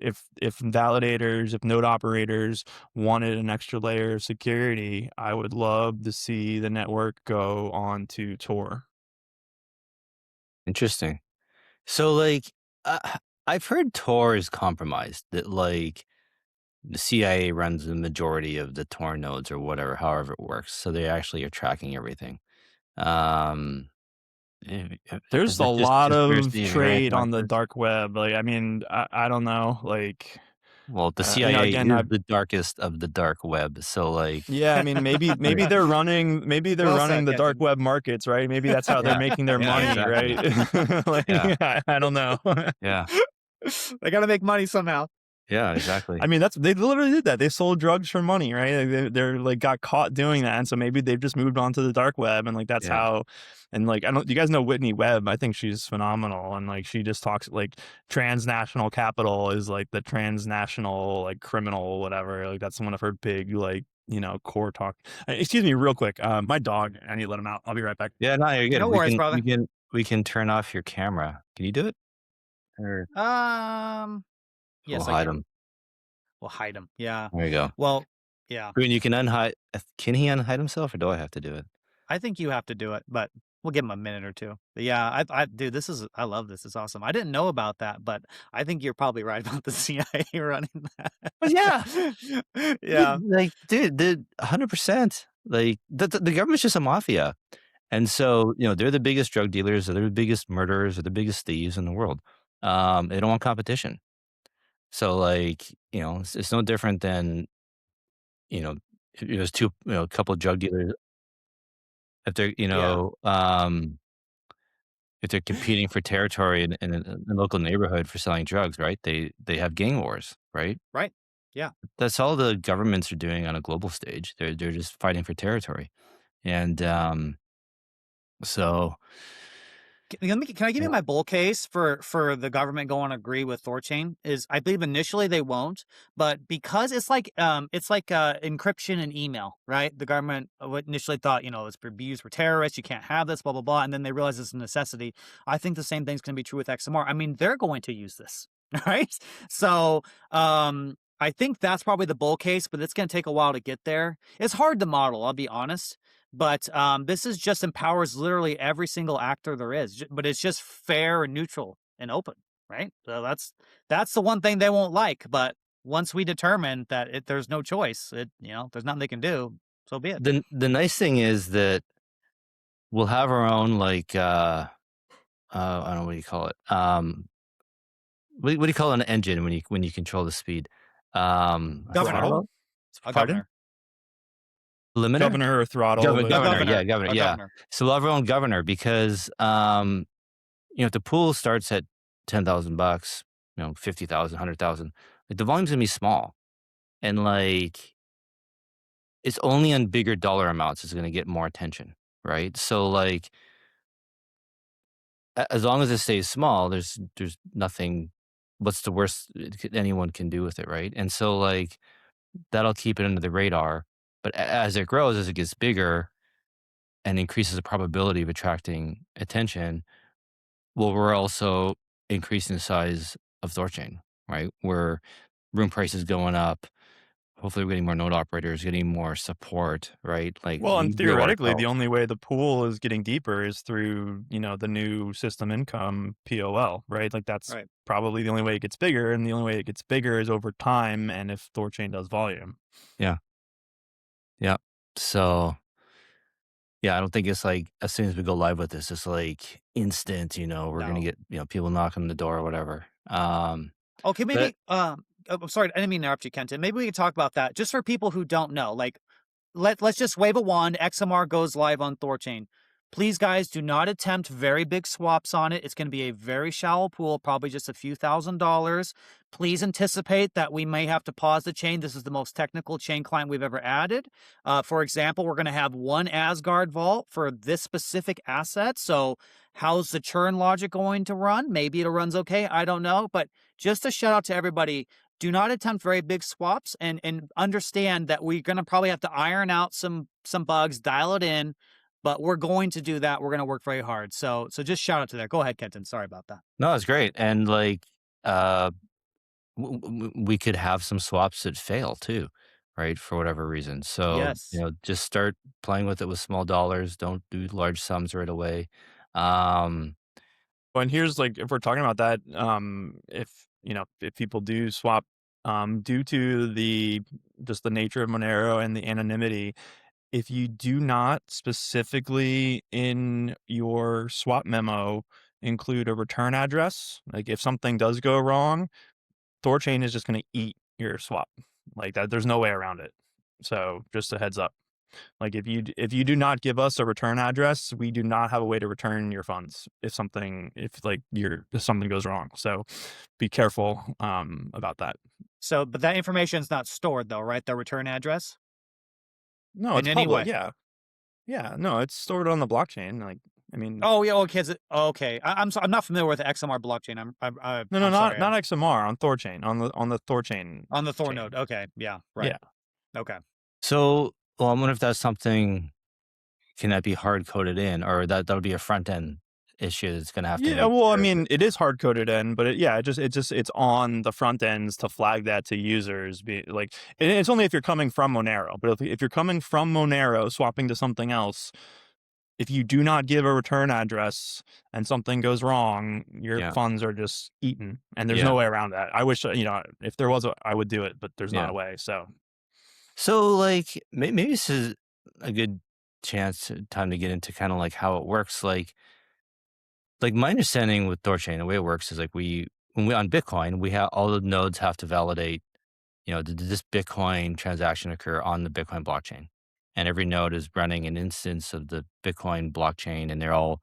validators, if node operators wanted an extra layer of security, I would love to see the network go on to Tor. Interesting. So, like, I've heard Tor is compromised. That like the CIA runs the majority of the Tor nodes or whatever, however it works. So they actually are tracking everything. Um, is There's a that just lot of conspiracy hearing trade like on the this? dark web. Like, I mean, I don't know. Like, Well, the CIA again, is the darkest of the dark web. So, like, yeah, I mean, maybe like, they're running Well said, the dark Kenton. web markets, right? Maybe that's how they're yeah, making their yeah, money, exactly. right? Like, Yeah, I don't know. yeah, They got to make money somehow. yeah, exactly. I mean, they literally did that. They sold drugs for money, right? Like, they're like got caught doing that, and so maybe they've just moved on to the dark web, and like that's Yeah. how. And like, I don't. You guys know Whitney Webb? I think she's phenomenal, and like she just talks like transnational capital is like the transnational like criminal whatever. Like that's one of her big like core talk. Excuse me, real quick. My dog. I need to let him out. I'll be right back. Yeah, no, you're good. No worries, brother. We can turn off your camera. Can you do it? Or Yes, we'll I hide can. him. We'll hide him. Yeah. There you go. Well, yeah. Green, you can unhide. Can he unhide himself, or do I have to do it? I think you have to do it, but we'll give him a minute or two. But yeah, dude, I love this. It's awesome. I didn't know about that, but I think you're probably right about the CIA running that. But yeah, Yeah. like, dude, 100%. Like, the government's just a mafia, and so they're the biggest drug dealers, they're the biggest murderers, they're the biggest thieves in the world. They don't want competition. So, like, it's no different than if there's two, a couple of drug dealers. If they're, Yeah. if they're competing for territory in a local neighborhood for selling drugs, right? They have gang wars, right? Right. Yeah. That's all the governments are doing on a global stage. They're just fighting for territory, and so Can I give you yeah. my bull case for the government going to agree with THORChain? Is I believe initially they won't, but because it's like encryption and email, right? The government initially thought it's be used for terrorists. You can't have this, blah blah blah, and then they realize it's a necessity. I think the same thing's going to be true with XMR. I mean, they're going to use this, right? So I think that's probably the bull case, but it's going to take a while to get there. It's hard to model, I'll be honest. But this is just empowers literally every single actor there is, but it's just fair and neutral and open, right? So that's the one thing they won't like. But once we determine that there's no choice, there's nothing they can do. So be it. The nice thing is that we'll have our own, like, I don't know, what do you call it? What do you call an engine when you control the speed? Governor. Throttle? A Pardon? governor. Limiter? Governor or throttle. Governor, yeah, governor, A yeah. governor. So we'll have our own governor because, if the pool starts at $10,000, 50,000, 100,000, like, the volume's gonna be small, and like it's only on bigger dollar amounts is gonna get more attention, right? So, like, as long as it stays small, there's nothing. What's the worst anyone can do with it, right? And so, like, that'll keep it under the radar. But as it grows, as it gets bigger and increases the probability of attracting attention, well, we're also increasing the size of THORChain, right? Where room prices going up. Hopefully, we're getting more node operators, getting more support, right? Like Well, and we grow theoretically, the ourselves. only way the pool is getting deeper is through, the new system income POL, right? Like that's Right. probably the only way it gets bigger, and the only way it gets bigger is over time and if THORChain does volume. Yeah. Yeah. So yeah, I don't think it's like as soon as we go live with this, it's like instant, we're gonna No. get, people knocking on the door or whatever. Okay, But maybe. I'm sorry, I didn't mean to interrupt you, Kenton. Maybe we can talk about that just for people who don't know. Like, let's just wave a wand. XMR goes live on THORChain. Please, guys, do not attempt very big swaps on it. It's going to be a very shallow pool, probably just a few $1,000s. Please anticipate that we may have to pause the chain. This is the most technical chain client we've ever added. For example, we're going to have one Asgard vault for this specific asset. So how's the churn logic going to run? Maybe it runs okay. I don't know. But just a shout out to everybody, do not attempt very big swaps, and understand that we're going to probably have to iron out some bugs, dial it in, but we're going to do that. We're going to work very hard. So just shout out to that. Go ahead, Kenton. Sorry about that. no, it's great. And like uh we could have some swaps that fail too, right? For whatever reason. So, Yes. just start playing with it with small dollars. Don't do large sums right away. Um Well, and here's like if we're talking about that, if people do swap, due to just the nature of Monero and the anonymity, if you do not specifically in your swap memo include a return address, like if something does go wrong, THORChain is just going to eat your swap like that. There's no way around it. So just a heads up. Like if you do not give us a return address, we do not have a way to return your funds if something goes wrong. So be careful about that. So, but that information is not stored though, right? The return address No, in it's any public. way. Yeah. Yeah. No, it's stored on the blockchain. Like, I mean, Oh yeah, okay. Okay, I'm I'm not familiar with the XMR blockchain. no, I'm not sorry. XMR, on THORChain, on the THORChain On the chain. THORNode. Okay, yeah, right. Yeah. Okay. so well, I wonder if that's something, can that be hard coded in, or that'll be a front end issue that's gonna have to Yeah, make well, I sure mean, it is hard coded in, but it's on the front ends to flag that to users. And it's only if you're coming from Monero. But if you're coming from Monero, swapping to something else, if you do not give a return address and something goes wrong, your Yeah. funds are just eaten, and there's Yeah. no way around that. I wish, if there was, I would do it, but there's not Yeah. a way. So So like maybe this is a good time to get into kind of like how it works. Like my understanding with THORChain, the way it works is like when we on Bitcoin, we have all the nodes have to validate, did this Bitcoin transaction occur on the Bitcoin blockchain? And every node is running an instance of the Bitcoin blockchain, and they're all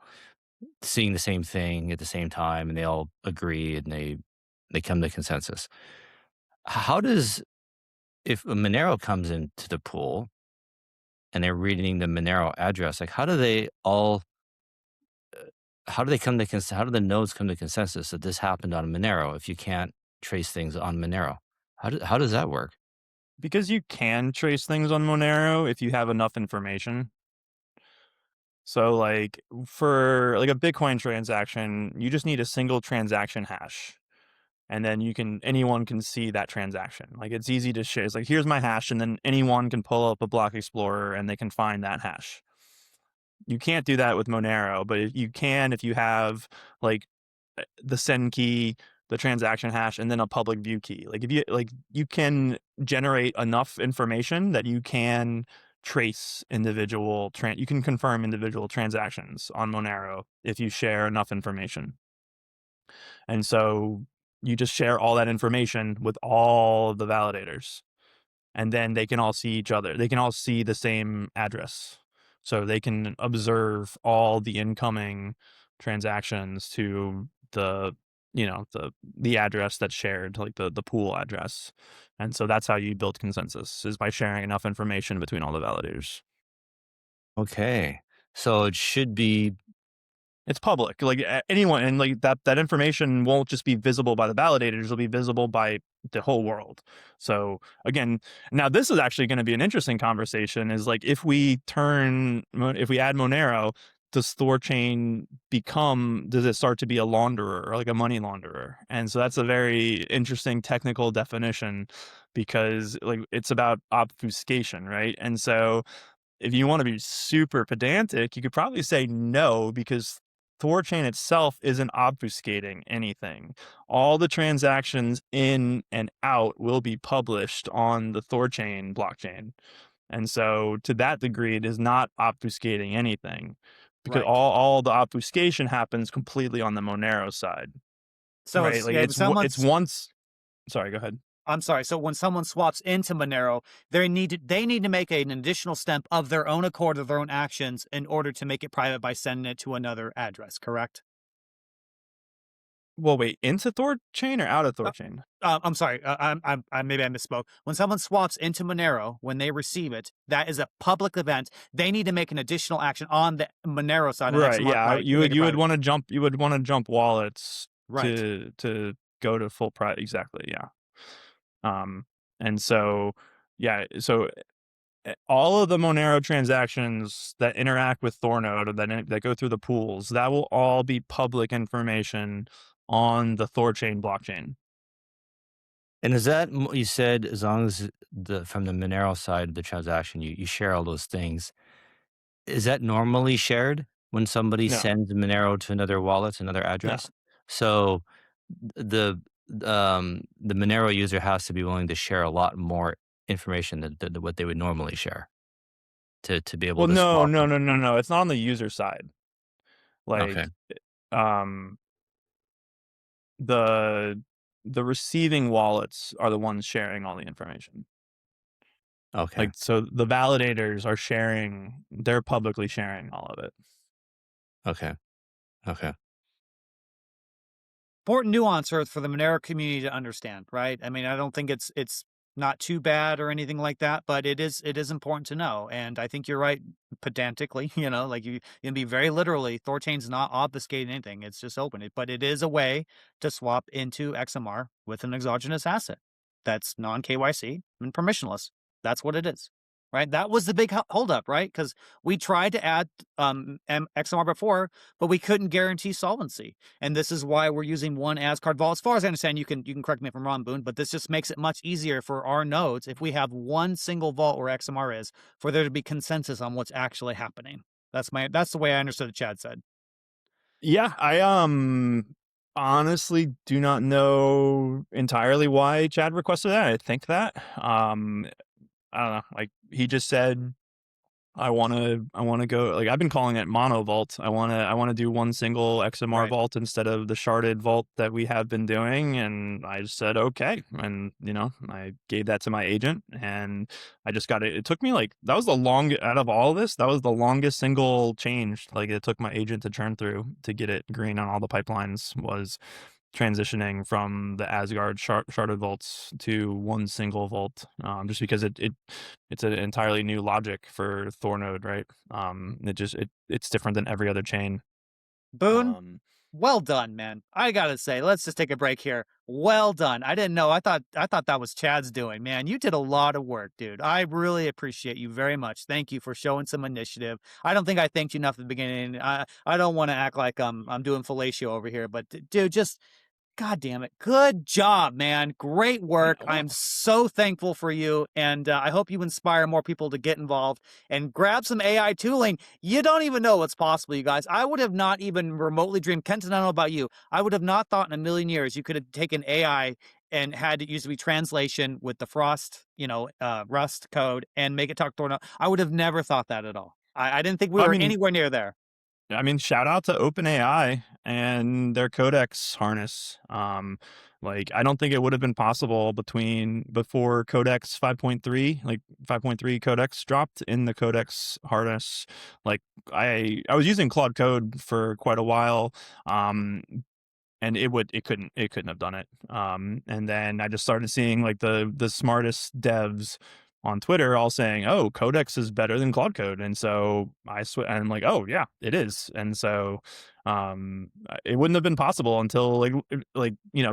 seeing the same thing at the same time, and they all agree, and they come to consensus. How does, if a Monero comes into the pool and they're reading the Monero address, like how do they come to how do the nodes come to consensus that this happened on Monero if you can't trace things on Monero? How does that work? because you can trace things on Monero if you have enough information. So like for like a Bitcoin transaction, you just need a single transaction hash. And then anyone can see that transaction. Like it's easy to share. It's like, here's my hash. And then anyone can pull up a block explorer and they can find that hash. You can't do that with Monero, but you can if you have like the send key, the transaction hash, and then a public view key. Like you can generate enough information that you can trace you can confirm individual transactions on Monero if you share enough information. And so you just share all that information with all of the validators, and then they can all see each other. They can all see the same address. So they can observe all the incoming transactions to the address that's shared, like the pool address. And so that's how you build consensus, is by sharing enough information between all the validators. Okay, so it should be It's public, like anyone, and like that information won't just be visible by the validators. It'll be visible by the whole world. So again, now this is actually going to be an interesting conversation. Is like if we add Monero, does THORChain does it start to be a launderer or like a money launderer? And so that's a very interesting technical definition, because like it's about obfuscation, right? And so if you want to be super pedantic, you could probably say no, because THORChain itself isn't obfuscating anything. All the transactions in and out will be published on the THORChain blockchain. And so to that degree, it is not obfuscating anything, because Right. all the obfuscation happens completely on the Monero side, So right? it's, Like yeah, if it's someone's once. Sorry, go ahead. I'm sorry. So when someone swaps into Monero, they need to make an additional step of their own accord, of their own actions, in order to make it private by sending it to another address. Correct? Well, wait, into THORChain or out of Uh, THORChain? I'm sorry. Maybe I misspoke. When someone swaps into Monero, when they receive it, that is a public event. They need to make an additional action on the Monero side, on Right. XMR, Yeah. right, to make it You would private. want to jump. You would want to jump wallets Right. to go to full price. Exactly. Yeah. And so, yeah. So all of the Monero transactions that interact with THORNode, or that go through the pools, that will all be public information on the THORChain blockchain. And is that you said, as long as from the Monero side of the transaction, you share all those things? Is that normally shared when somebody No. sends Monero to another wallet, another No. address? So the the Monero user has to be willing to share a lot more information than what they would normally share to be able Well, to no, swap no, them. no, no, no. It's not on the user side. Okay. Like, um, the the receiving wallets are the ones sharing all the information. Okay. Like, so the validators are sharing, they're publicly sharing all of it. Okay. Okay. Important nuance for the Monero community to understand, right? I mean, I don't think it's not too bad or anything like that, but it is important to know. And I think you're right, pedantically, like you can be very literally, THORChain's not obfuscating anything. It's just open it, but it is a way to swap into XMR with an exogenous asset that's non KYC and permissionless. That's what it is. Right. That was the big holdup, right? Because we tried to add XMR before, but we couldn't guarantee solvency. And this is why we're using one ASCard vault. As far as I understand, you can correct me if I'm wrong, Boone, but this just makes it much easier for our nodes, if we have one single vault where XMR is, for there to be consensus on what's actually happening. That's the way I understood it, Chad said. Yeah, I honestly do not know entirely why Chad requested that. I think that I don't know. Like he just said, I wanna go, like I've been calling it mono vault. I wanna do one single XMR Right. vault instead of the sharded vault that we have been doing. And I just said okay. And I gave that to my agent, and I just got it. It took me like, that was the long out of all this, that was the longest single change. Like it took my agent to churn through to get it green on all the pipelines, was transitioning from the Asgard sharded vaults to one single vault, just because it's an entirely new logic for THORNode, right? It's different than every other chain. Boone, Um, well done, man. I gotta say, let's just take a break here. Well done. I didn't know. I thought that was Chad's doing. Man, you did a lot of work, dude. I really appreciate you very much. Thank you for showing some initiative. I don't think I thanked you enough at the beginning. I don't want to act like I'm doing fellatio over here, but dude, just God damn it. Good job, man. Great yeah, work. well, I'm so thankful for you. And I hope you inspire more people to get involved and grab some AI tooling. You don't even know what's possible, you guys. I would have not even remotely dreamed. Kenton, I don't know about you. I would have not thought in a million years you could have taken AI and had it used to be translation with the Rust code and make it talk to. I would have never thought that at all. I didn't think we I were mean, anywhere near there. shout out to OpenAI and their Codex harness. Like I don't think it would have been possible before Codex 5.3, like 5.3 Codex dropped in the Codex harness. Like I was using Claude Code for quite a while. And it couldn't have done it. And then I just started seeing like the smartest devs on Twitter all saying, "Oh, Codex is better than Claude Code," and so and I'm like, "Oh yeah, it is." And so it wouldn't have been possible until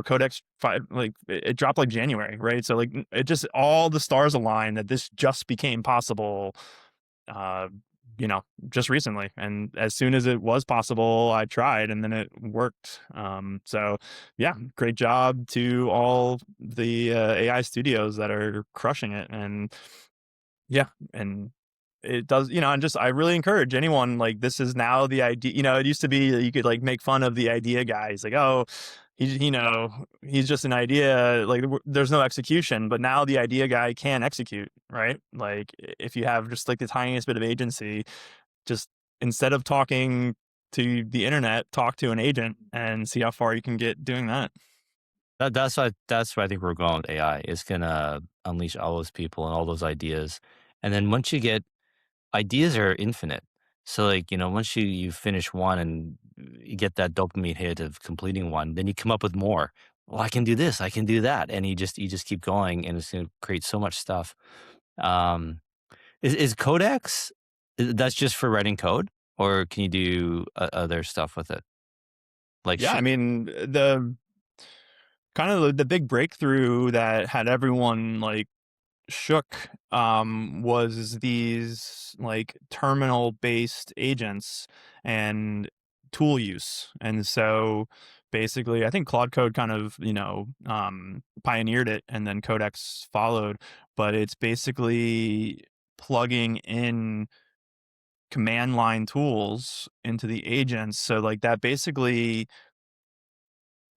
Codex 5, like it dropped like January, right? So like it just all the stars align that this just became possible uh just recently, and as soon as it was possible I tried and then it worked. So yeah, great job to all the AI studios that are crushing it. And yeah, and it does, and just I really encourage anyone, like, this is now the idea. It used to be that you could like make fun of the idea guy. He's like, oh, he's just an idea, like there's no execution. But now the idea guy can execute, right? Like if you have just like the tiniest bit of agency, just instead of talking to the internet, talk to an agent and see how far you can get doing that. That's why I think we're going with AI. It's gonna unleash all those people and all those ideas. And then once you get ideas are infinite. So like, once you finish one and you get that dopamine hit of completing one, then you come up with more. Well, I can do this, I can do that. And you just keep going and it's gonna create so much stuff. Um is Codex that's just for writing code or can you do other stuff with it? Like Yeah, I mean, the kind of the big breakthrough that had everyone like shook was these like terminal based agents and tool use. And so basically I think Claude Code kind of pioneered it, and then Codex followed. But it's basically plugging in command line tools into the agents, so like that basically,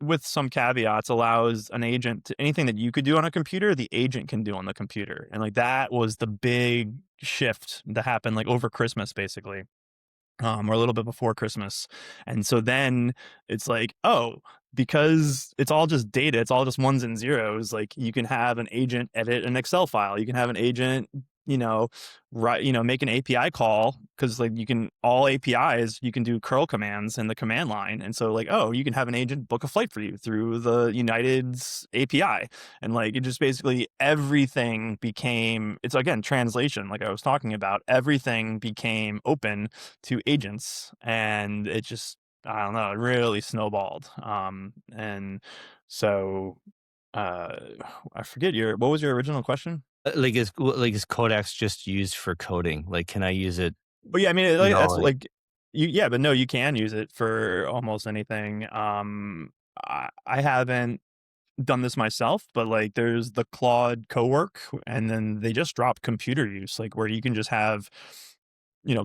with some caveats, allows an agent to anything that you could do on a computer, the agent can do on the computer. And like that was the big shift that happened like over Christmas, basically, or a little bit before Christmas. And so then it's like, oh, because it's all just data, it's all just ones and zeros. Like you can have an agent edit an Excel file. You can have an agent, make an API call, because like you can, all APIs, you can do curl commands in the command line. And so like, oh, you can have an agent book a flight for you through the United's API. And like, it just basically everything became, it's again, translation. Like I was talking about, everything became open to agents, and it just, I don't know, it really snowballed. And so I forget what was your original question? is Codex just used for coding? Like, can I use it? But yeah, I mean, that's Like, like yeah, but no, you can use it for almost anything. I haven't done this myself, but like there's the Claude Cowork, and then they just dropped computer use, like where you can just have,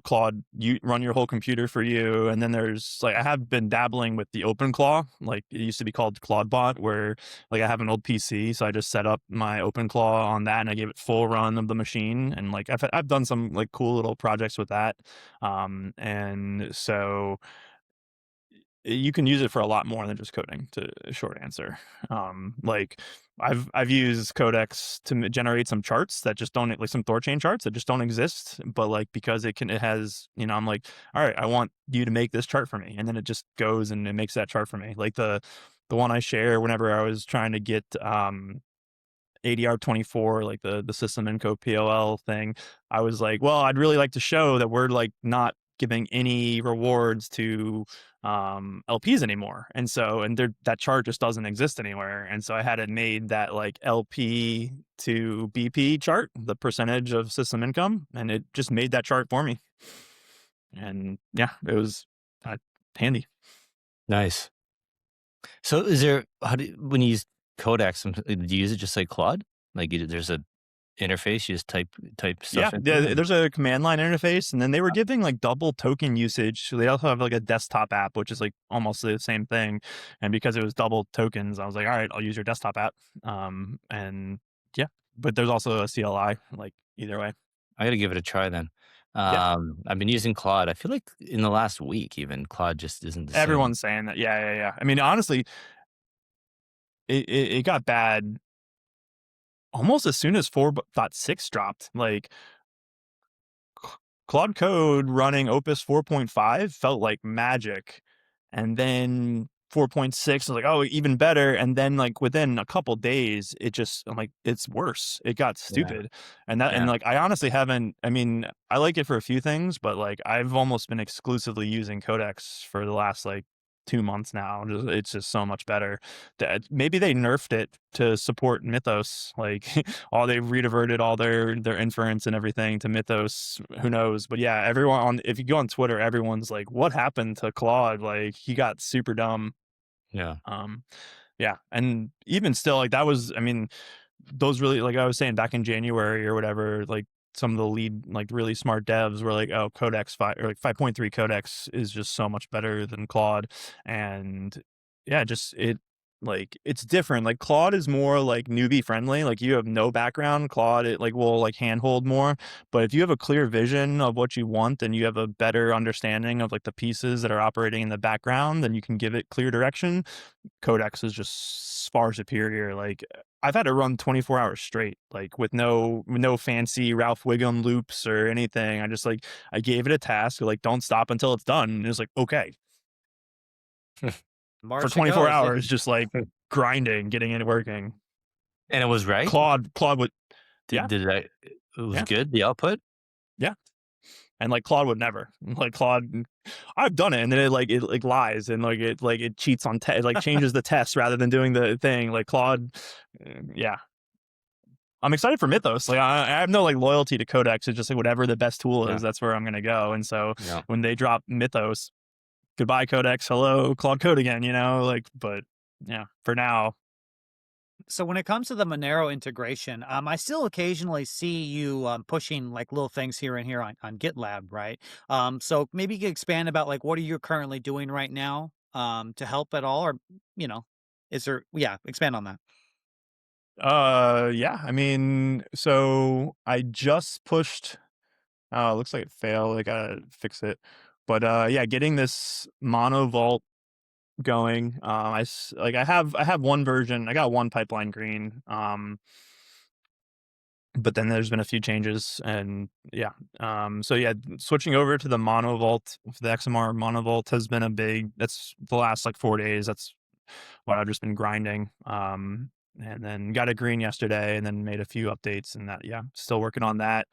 Claude, you run your whole computer for you. And then there's like, I have been dabbling with the OpenClaw, like it used to be called ClaudeBot, where like I have an old PC, so I just set up my OpenClaw on that and I gave it full run of the machine. And like I've done some like cool little projects with that. And so you can use it for a lot more than just coding, to a short answer. Like I've used Codex to generate some charts that just don't, like some THORChain charts that just don't exist, but like because it has, I'm like, all right, I want you to make this chart for me, and then it just goes and it makes that chart for me. Like the one I share whenever I was trying to get ADR 24, like the system info POL thing, I was like, well, I'd really like to show that we're like not giving any rewards to LPs anymore. And so, that chart just doesn't exist anywhere. And so I had it made that like LP to BP chart, the percentage of system income, and it just made that chart for me. And yeah, it was handy. nice. So when you use Codex, do you use it just like Claude? Like there's a interface, you just type stuff into Yeah, it? there's a command line interface, and then they were giving like double token usage. So they also have like a desktop app, which is like almost the same thing. And because it was double tokens, I was like, all right, I'll use your desktop app. And yeah, but there's also a CLI, like either way. I gotta give it a try then. Yeah, I've been using Claude. I feel like in the last week even, Claude just isn't the same. everyone's saying that. Yeah. I mean, honestly, it got bad almost as soon as 4.6 dropped. Like Claude Code running Opus 4.5 felt like magic. And then 4.6. I was like, oh, even better. And then like within a couple days, I'm like, it's worse. It got stupid. And like, I honestly haven't, I mean, I like it for a few things, but like I've almost been exclusively using Codex for the last like 2 months now. It's just so much better. That maybe they nerfed it to support Mythos. Like they rediverted all their inference and everything to Mythos. Who knows? But yeah, if you go on Twitter, everyone's like, what happened to Claude? Like he got super dumb. Yeah. Yeah. And even still, like that was, I mean, those really, like I was saying back in January or whatever, like some of the lead, like really smart devs were like, oh, Codex 5 or like 5.3 Codex is just so much better than Claude. And yeah, it's different. Like Claude is more like newbie friendly. Like you have no background, Claude it like will like handhold more. But if you have a clear vision of what you want and you have a better understanding of like the pieces that are operating in the background, then you can give it clear direction. Codex is just far superior. Like I've had to run 24 hours straight, like with no fancy Ralph Wiggum loops or anything. I gave it a task, like don't stop until it's done. And it was like, okay. For 24 hours, just like grinding, getting it working. And it was right. Claude would, yeah. It was good, the output? Yeah. And like Claude would never. Like Claude, I've done it, and then it lies and it cheats on like changes the test rather than doing the thing. Like Claude, yeah. I'm excited for Mythos. Like I have no like loyalty to Codex. It's just like whatever the best tool is, that's where I'm gonna go. And so when they drop Mythos, goodbye Codex, hello Claude Code again. You know, like, but yeah, for now. So when it comes to the Monero integration, I still occasionally see you pushing like little things here and here on GitLab, right? So maybe you could expand about like what are you currently doing right now to help at all, or is there? Yeah, expand on that. Yeah. I mean, so I just pushed. Oh, it looks like it failed. I gotta fix it. But yeah, getting this mono vault going. I have one version. I got one pipeline green. But then there's been a few changes, and yeah. So yeah, switching over to the mono vault, the XMR mono vault has been that's the last like 4 days. That's what I've just been grinding. And then got a green yesterday, and then made a few updates, and that, yeah, still working on that.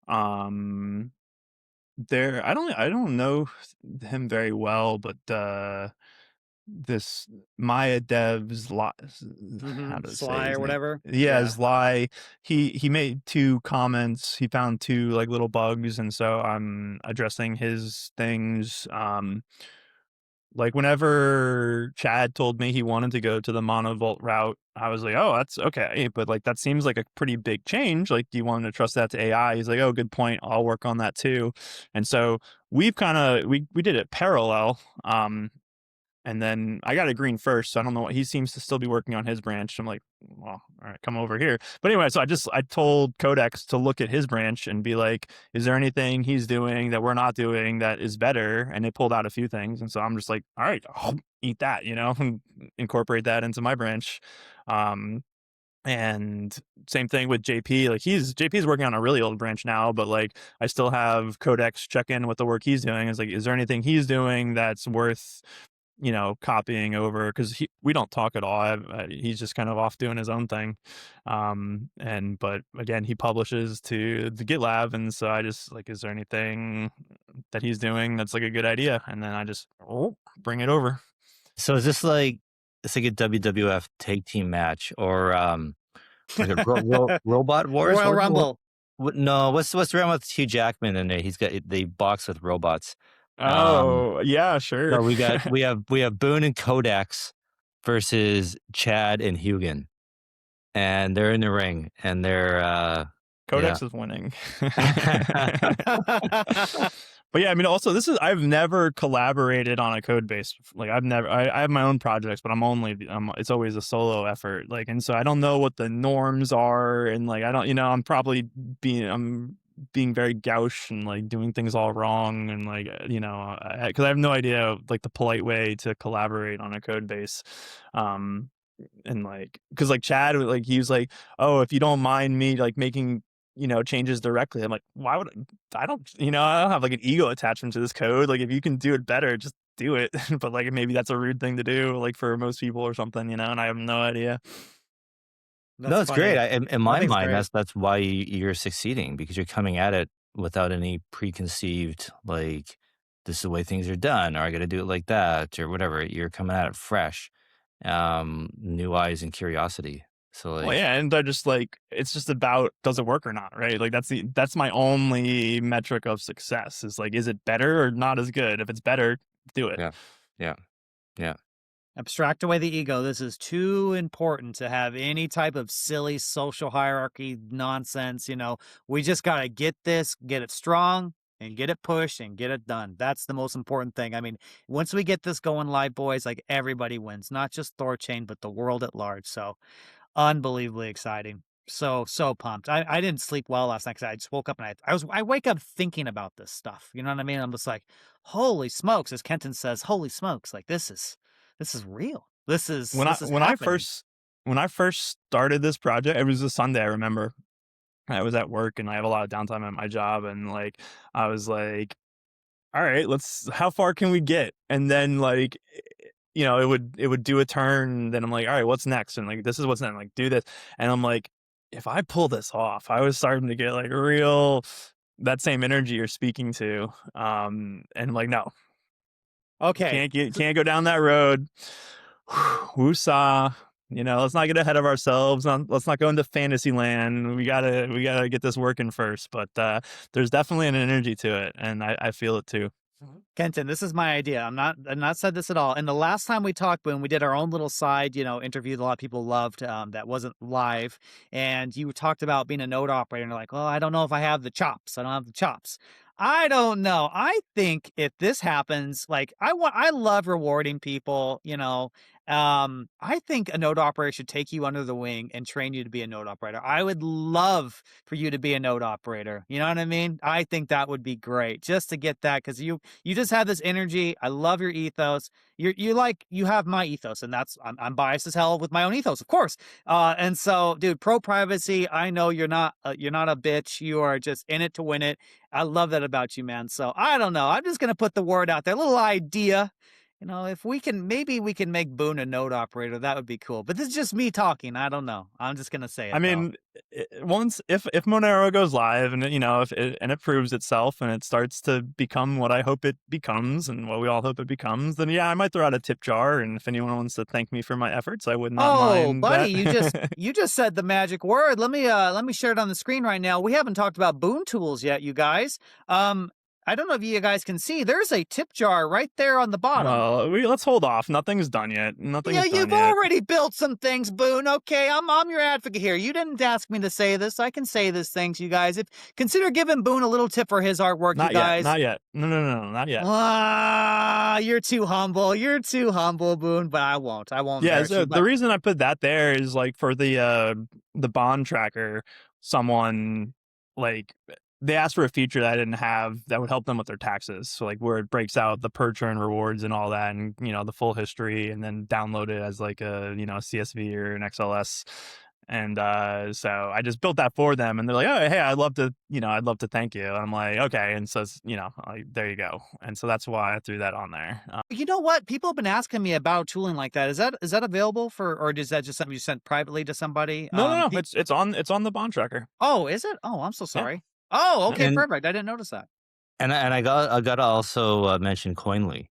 I don't know him very well, but this Maya devs how to say Sly his or name? whatever. Yeah, Sly. He made 2 comments. He found 2 like little bugs, and so I'm addressing his things. Like whenever Chad told me he wanted to go to the monovolt route, I was like, oh, that's okay. But like, that seems like a pretty big change. Like, do you want to trust that to AI? He's like, oh, good point. I'll work on that too. And so we've we did it parallel. And then I got a green first, so I don't know what he seems to still be working on his branch. I'm like, well, all right, come over here. But anyway, so I told Codex to look at his branch and be like, is there anything he's doing that we're not doing that is better? And it pulled out a few things. And so I'm just like, all right, I'll eat that, and incorporate that into my branch. And same thing with JP. Like JP's working on a really old branch now, but like I still have Codex check in with the work he's doing. It's like, is there anything he's doing that's worth copying over, because we don't talk at all. He's just kind of off doing his own thing. But again, he publishes to the GitLab, and so I just like, is there anything that he's doing that's like a good idea? And then I just bring it over. So is this like it's like a WWF tag team match, or like a robot wars? Royal Rumble. No, what's the one with Hugh Jackman in there? He's got they box with robots. Oh, yeah, sure. So we have Boone and Codex versus Chad and Hugin, and they're in the ring, and they're Codex is winning. But yeah, I mean, also I've never collaborated on a code base. Like I have my own projects, but it's always a solo effort. Like, and so I don't know what the norms are, and like I don't, I'm probably being very gauche and like doing things all wrong, and like because I have no idea like the polite way to collaborate on a code base. And like, because like Chad, like he was like, oh, if you don't mind me like making changes directly. I'm like, why would I don't have like an ego attachment to this code. Like, if you can do it better, just do it. But like maybe that's a rude thing to do, like for most people or something, and I have no idea. No, That's it's great. funny. In I my think it's mind, great. that's why you're succeeding, because you're coming at it without any preconceived, like, this is the way things are done, or I got to do it like that, or whatever. You're coming at it fresh, new eyes and curiosity. So, Well, like, yeah, and I just like it's just about does it work or not, right? Like that's my only metric of success is like is it better or not as good? If it's better, do it. yeah, yeah, yeah, Abstract away the ego. This is too important to have any type of silly social hierarchy nonsense. We just got to get this, get it strong, and get it pushed and get it done. That's the most important thing. I mean, once we get this going live, boys, like everybody wins, not just THORChain, but the world at large. So unbelievably exciting. So pumped. I didn't sleep well last night because I just woke up and I wake up thinking about this stuff. You know what I mean? I'm just like, holy smokes, as Kenton says, holy smokes, like this is real. This is When I this is when I happening. first when I first started this project, it was a Sunday, I remember. I was at work and I have a lot of downtime at my job, and like I was like, all right, how far can we get? And then like it would do a turn, then I'm like, all right, what's next? And like this is what's next, like do this. And I'm like, if I pull this off, I was starting to get like real that same energy you're speaking to. And I'm like, no, Okay. can't go down that road. Woosah. Let's not get ahead of ourselves. Let's not go into fantasy land. We gotta get this working first. But there's definitely an energy to it, and I feel it too. Kenton, this is my idea. I'm not said this at all. And the last time we talked, when we did our own little side, interview that a lot of people loved, that wasn't live, and you talked about being a node operator, and you're like, well, I don't know if I have the chops. I don't have the chops. I don't know. I think if this happens, like I love rewarding people, I think a node operator should take you under the wing and train you to be a node operator. I would love for you to be a node operator. You know what I mean? I think that would be great just to get that, because you just have this energy. I love your ethos. You have my ethos, and I'm biased as hell with my own ethos, of course. And so, dude, pro privacy. I know you're not a bitch. You are just in it to win it. I love that about you, man. So I don't know. I'm just gonna put the word out there, a little idea. If maybe we can make Boone a node operator, that would be cool. But this is just me talking. I don't know. I'm just gonna say it. I mean, once if Monero goes live and if it proves itself and it starts to become what I hope it becomes and what we all hope it becomes, then yeah, I might throw out a tip jar. And if anyone wants to thank me for my efforts, I would not mind. Buddy, that. you just said the magic word. Let me share it on the screen right now. We haven't talked about Boone tools yet, you guys. I don't know if you guys can see. There's a tip jar right there on the bottom. Well, let's hold off. Nothing's done yet. Yeah, you've already built some things, Boone. Okay, I'm your advocate here. You didn't ask me to say this. I can say this things, you guys. Consider giving Boone a little tip for his artwork, Not you guys. Not yet. No, not yet. You're too humble. You're too humble, Boone. But I won't. Yeah. So the reason I put that there is like for the bond tracker, someone like they asked for a feature that I didn't have that would help them with their taxes. So like where it breaks out the per turn rewards and all that, and the full history, and then download it as like a CSV or an XLS. And so I just built that for them, and they're like, "Oh, hey, I'd love to thank you." And I'm like, "Okay," and so there you go. And so that's why I threw that on there. You know what? People have been asking me about tooling like that. Is that available or is that just something you sent privately to somebody? No, it's on the bond tracker. Oh, is it? Oh, I'm so sorry. Yeah. Oh, okay, And- perfect. I didn't notice that. and I got to also mention Coinly.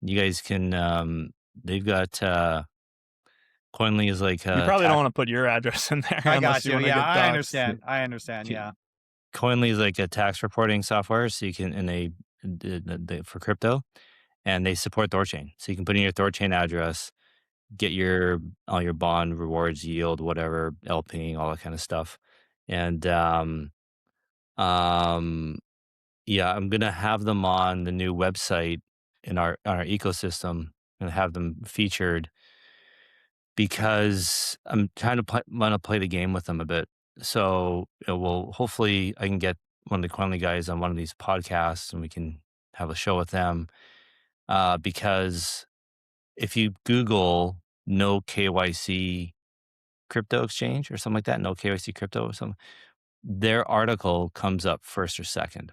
You guys can they've got Coinly is like You probably don't want to put your address in there. I got you. wanna Yeah, get I doxxed. understand. I understand. Yeah. Coinly is like a tax reporting software, so you can for crypto, and they support THORChain, so you can put in your THORChain address, get all your bond rewards, yield, whatever, LPing, all that kind of stuff, and yeah, I'm gonna have them on the new website in our ecosystem and have them featured because I'm trying to want to play the game with them a bit. So, well, hopefully I can get one of the Coinly guys on one of these podcasts and we can have a show with them. Because if you Google no KYC crypto exchange or something like that, no KYC crypto or something, their article comes up first or second.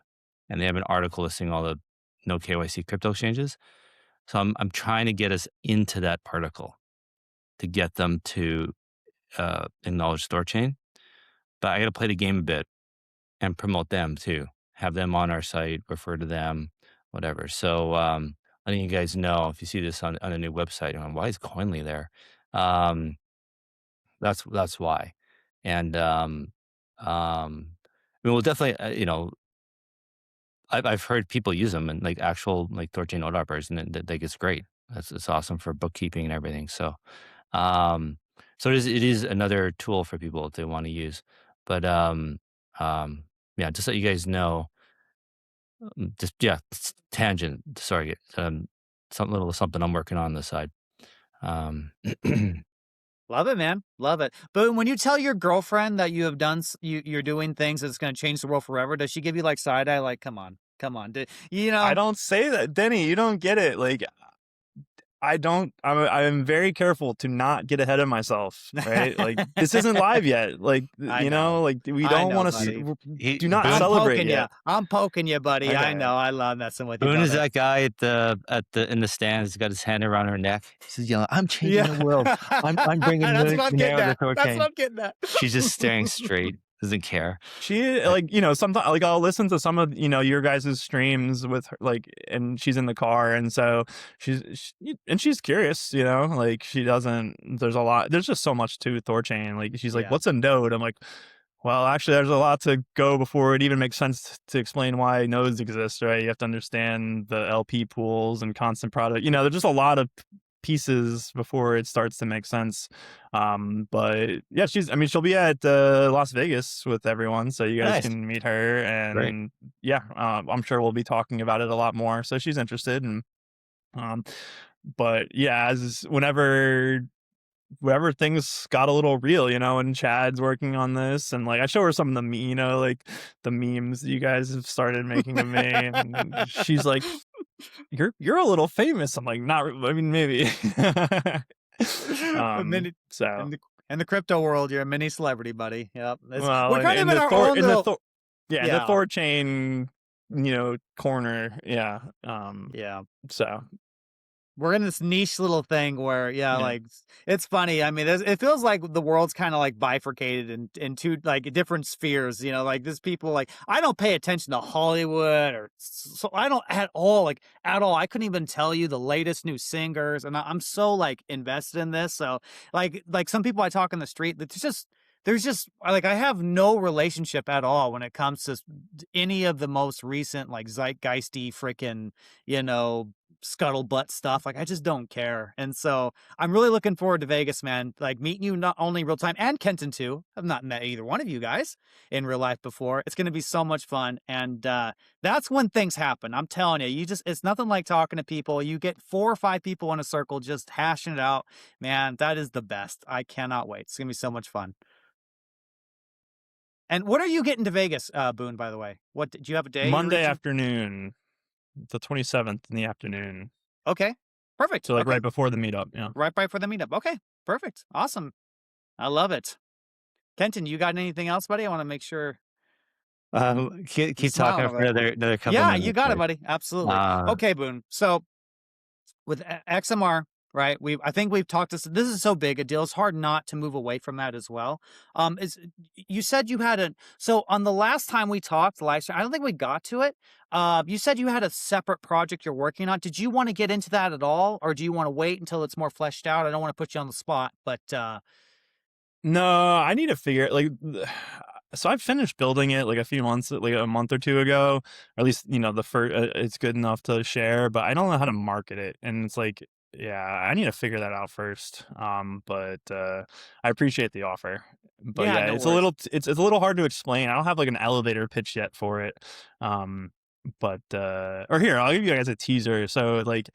And they have an article listing all the no KYC crypto exchanges. So I'm trying to get us into that particle to get them to acknowledge THORChain. But I got to play the game a bit and promote them too. Have them on our site, refer to them, whatever. So letting you guys know if you see this on a new website, you're going, why is Coinly there? Um, that's why. And I mean, we'll definitely, I've heard people use them and like actual like THORChain node operators, and they think it's great. It's awesome for bookkeeping and everything. So, um, so it is another tool for people if they want to use. But um, yeah, just so you guys know, just yeah, tangent. Sorry, some little something I'm working on this side. Um, Love it, man. Love it. But when you tell your girlfriend that you have done, you're doing things that's going to change the world forever, does she give you like side eye? Like, come on, come on. You I know, don't say that, Denny. You don't get it. Like, I don't. I'm very careful to not get ahead of myself. Right? Like, this isn't live yet. Like, I know. like we I don't know, want buddy. to. he, Do not I'm Boone, celebrate poking you. yet. I'm poking you, buddy. I Okay. know. I love messing with you, Boone is brother. that guy at the in the stands. He's got his hand around her neck. He says, "Yelling, I'm changing Yeah. the world. I'm bringing That's what I'm getting Monero to at. That's THORChain." what I'm getting at. She's just staring straight. Doesn't care. She like, sometimes like I'll listen to some of, your guys' streams with her, like, and she's in the car. And so she's curious, like she doesn't, there's just so much to THORChain. Like she's like, Yeah. what's a node? I'm like, well, actually there's a lot to go before it even makes sense to explain why nodes exist, right? You have to understand the LP pools and constant product. There's just a lot of pieces before it starts to make sense. But yeah, she'll be at Las Vegas with everyone, so you guys Nice. can meet her. Great. And yeah, I'm sure we'll be talking about it a lot more, so she's interested. And but yeah, as whenever things got a little real, and Chad's working on this, and like I show her some of the like the memes that you guys have started making of me, and she's like, you're a little famous. I'm like, not, I mean, maybe. So In the crypto world, you're a mini celebrity, buddy. Yep. well, We're kind of in in the our Thor, own in the little. Thor, yeah, in the Yeah. THORChain, corner, yeah. Yeah. So We're in this niche little thing where, Yeah. like, it's funny. I mean, it feels like the world's kind of like bifurcated in two like different spheres. Like there's people like I don't pay attention to Hollywood or so I don't at all I couldn't even tell you the latest new singers, and I'm so like invested in this. So like some people I talk in the street, there's just like I have no relationship at all when it comes to any of the most recent like zeitgeisty freaking scuttlebutt stuff. Like I just don't care. And so I'm really looking forward to Vegas, man. Like meeting you not only real time and Kenton too. I've not met either one of you guys in real life before. It's going to be so much fun. And that's when things happen. I'm telling you, it's nothing like talking to people. You get 4 or 5 people in a circle just hashing it out. Man, that is the best. I cannot wait. It's going to be so much fun. And what are you getting to Vegas, Boone, by the way? What do you have a day? Monday afternoon, the 27th in the afternoon. Okay. Perfect. So like okay. right before the meetup. Yeah. Right for the meetup. Okay. Perfect. Awesome. I love it. Kenton, you got anything else, buddy? I want to make sure. Keep smiling talking over for there. another couple Yeah, minutes. you got it, right? buddy. Absolutely. Okay, Boone. So with XMR, right? I think we've talked this. This is so big a deal. It's hard not to move away from that as well. You said you had so on the last time we talked, live stream, I don't think we got to it. You said you had a separate project you're working on. Did you want to get into that at all, or do you want to wait until it's more fleshed out? I don't want to put you on the spot, but no, I need to figure like. So I finished building it like a month or two ago, or at least the first. It's good enough to share, but I don't know how to market it, and it's like, yeah, I need to figure that out first. But I appreciate the offer. But Yeah, yeah, no it's worries. it's a little hard to explain. I don't have like an elevator pitch yet for it. But or here, I'll give you guys a teaser. So like,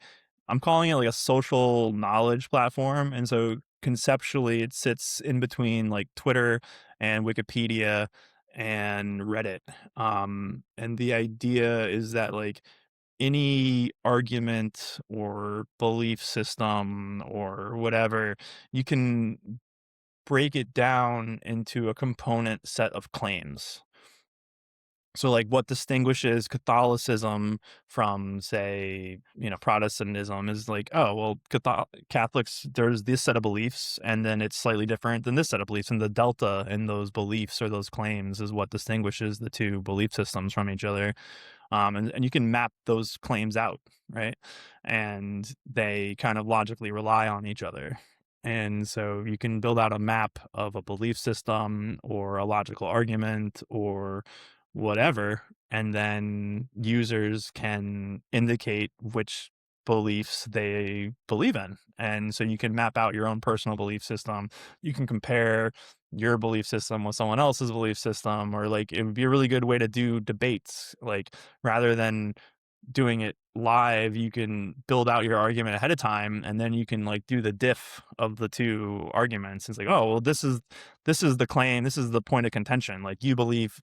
I'm calling it like a social knowledge platform, and so conceptually it sits in between like Twitter and Wikipedia and Reddit. And the idea is that like any argument or belief system or whatever, you can break it down into a component set of claims. So like what distinguishes Catholicism from, say, Protestantism is like, oh, well, Catholics, there's this set of beliefs and then it's slightly different than this set of beliefs. And the delta in those beliefs or those claims is what distinguishes the two belief systems from each other. And you can map those claims out, right? And they kind of logically rely on each other. And so you can build out a map of a belief system or a logical argument or whatever, and then users can indicate which beliefs they believe in. And so you can map out your own personal belief system. You can compare your belief system with someone else's belief system, or like it would be a really good way to do debates. Like rather than doing it live, you can build out your argument ahead of time, and then you can like do the diff of the two arguments. It's like, oh, well, this is the claim, this is the point of contention. Like you believe,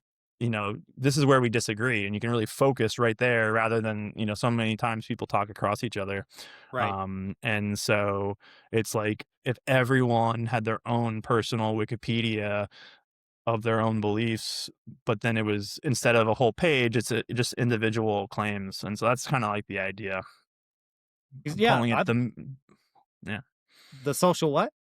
this is where we disagree, and you can really focus right there rather than, so many times people talk across each other. Right. And so it's like if everyone had their own personal Wikipedia of their own beliefs, but then it was, instead of a whole page, it's just individual claims. And so that's kind of like the idea. I'm Yeah. calling it yeah. The social what?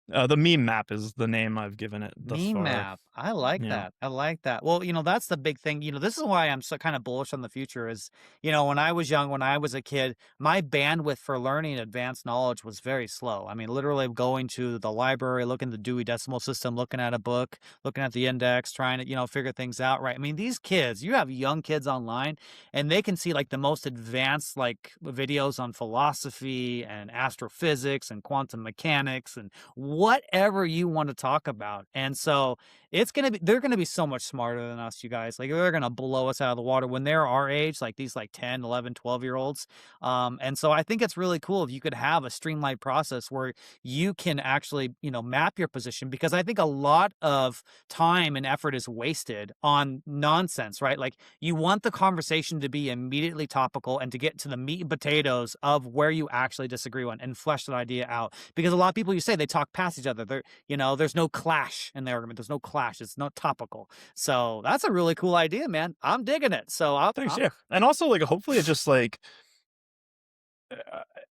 The meme map is the name I've given it thus Meme far. map. I like Yeah. that. I like that. Well, that's the big thing. This is why I'm so kind of bullish on the future is, when I was young, when I was a kid, my bandwidth for learning advanced knowledge was very slow. I mean, literally going to the library, looking at the Dewey Decimal System, looking at a book, looking at the index, trying to, figure things out, right? I mean, these kids, you have young kids online and they can see like the most advanced like videos on philosophy and astrophysics and quantum mechanics and whatever you want to talk about. And so they're going to be so much smarter than us, you guys. Like they're going to blow us out of the water when they're our age, like these like 10, 11, 12-year-olds. And so I think it's really cool if you could have a streamlined process where you can actually, map your position, because I think a lot of time and effort is wasted on nonsense, right? Like you want the conversation to be immediately topical and to get to the meat and potatoes of where you actually disagree on and flesh that idea out. Because a lot of people, you say, they talk past each other. There's no clash in the argument. There's no clash. It's not topical. So that's a really cool idea, man. I'm digging it. So Thanks. Yeah. And also like, hopefully it just like,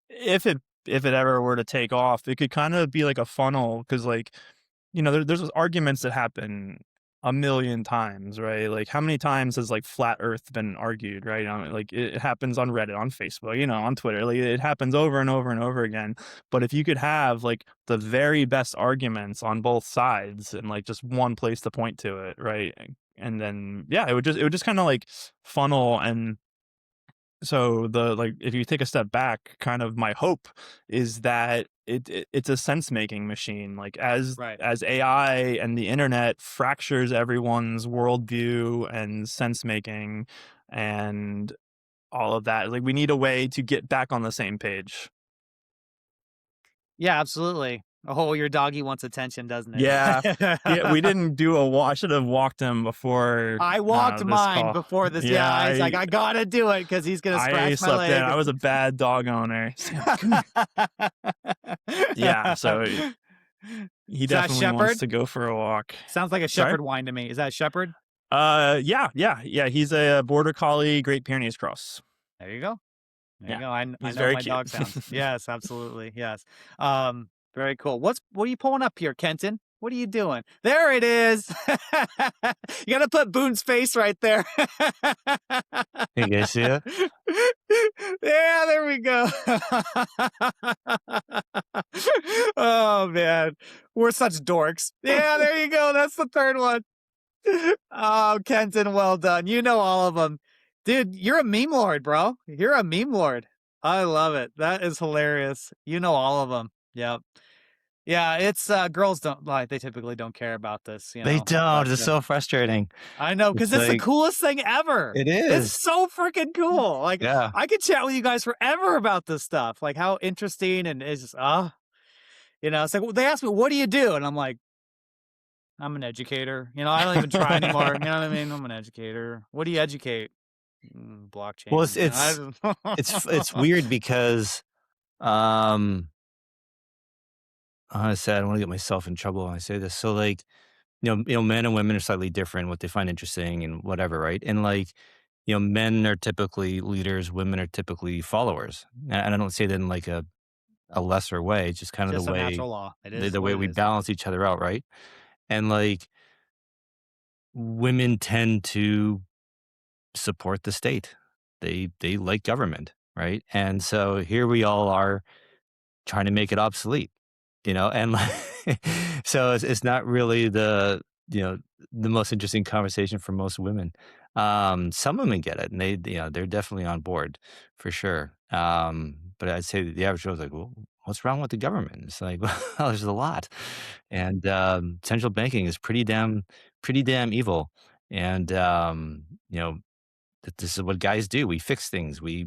if it ever were to take off, it could kind of be like a funnel. Cause like, there's arguments that happen a million times, right? Like how many times has like flat earth been argued, right? Like it happens on Reddit, on Facebook, on Twitter, like it happens over and over and over again. But if you could have like the very best arguments on both sides and like just one place to point to it, right? And then, yeah, it would just kind of like funnel. And so if you take a step back, kind of my hope is that it's a sense making machine. Like as AI and the internet fractures everyone's worldview and sense making and all of that, like we need a way to get back on the same page. Yeah, absolutely. Oh, your doggy wants attention, doesn't it? Yeah. Yeah, we didn't do I should have walked him before. I walked mine call. before this. Yeah, I was like, I gotta do it because he's gonna scratch my leg. I was a bad dog owner. Yeah, so he definitely wants to go for a walk. Sounds like a shepherd wine to me. Is that a shepherd? Yeah. He's a border collie, Great Pyrenees cross. There you go. There you go. I know very my cute. dog sounds. Yes, absolutely. Yes. Very cool. What are you pulling up here, Kenton? What are you doing? There it is. You gotta put Boone's face right there. You guys see it? Yeah, there we go. Oh man, we're such dorks. Yeah, there you go. That's the third one. Oh, Kenton, well done. You know all of them. Dude, you're a meme lord, bro. You're a meme lord. I love it. That is hilarious. You know all of them. Yep. Yeah, it's girls don't like, they typically don't care about this, They don't. It's so frustrating. I know, because it's the coolest thing ever. It is. It's so freaking cool. Like, yeah. I could chat with you guys forever about this stuff. Like how interesting, and it's just it's like they ask me, what do you do? And I'm like, I'm an educator. I don't even try anymore. You know what I mean? I'm an educator. What do you educate? Blockchain. Well, it's weird because I want to get myself in trouble when I say this. So like men and women are slightly different, what they find interesting and whatever, right? And like, men are typically leaders, women are typically followers. And I don't say that in like a lesser way, it's just kind of the Just a way natural law. It the, is the what way it we is. balance each other out, right? And like women tend to support the state. They like government, right? And so here we all are trying to make it obsolete, and like, so it's not really you know the most interesting conversation for most women. Some women get it, and they're definitely on board for sure. But I'd say that the average Joe's like, well, what's wrong with the government? It's like, well, there's a lot, and central banking is pretty damn evil, and that this is what guys do. We fix things. We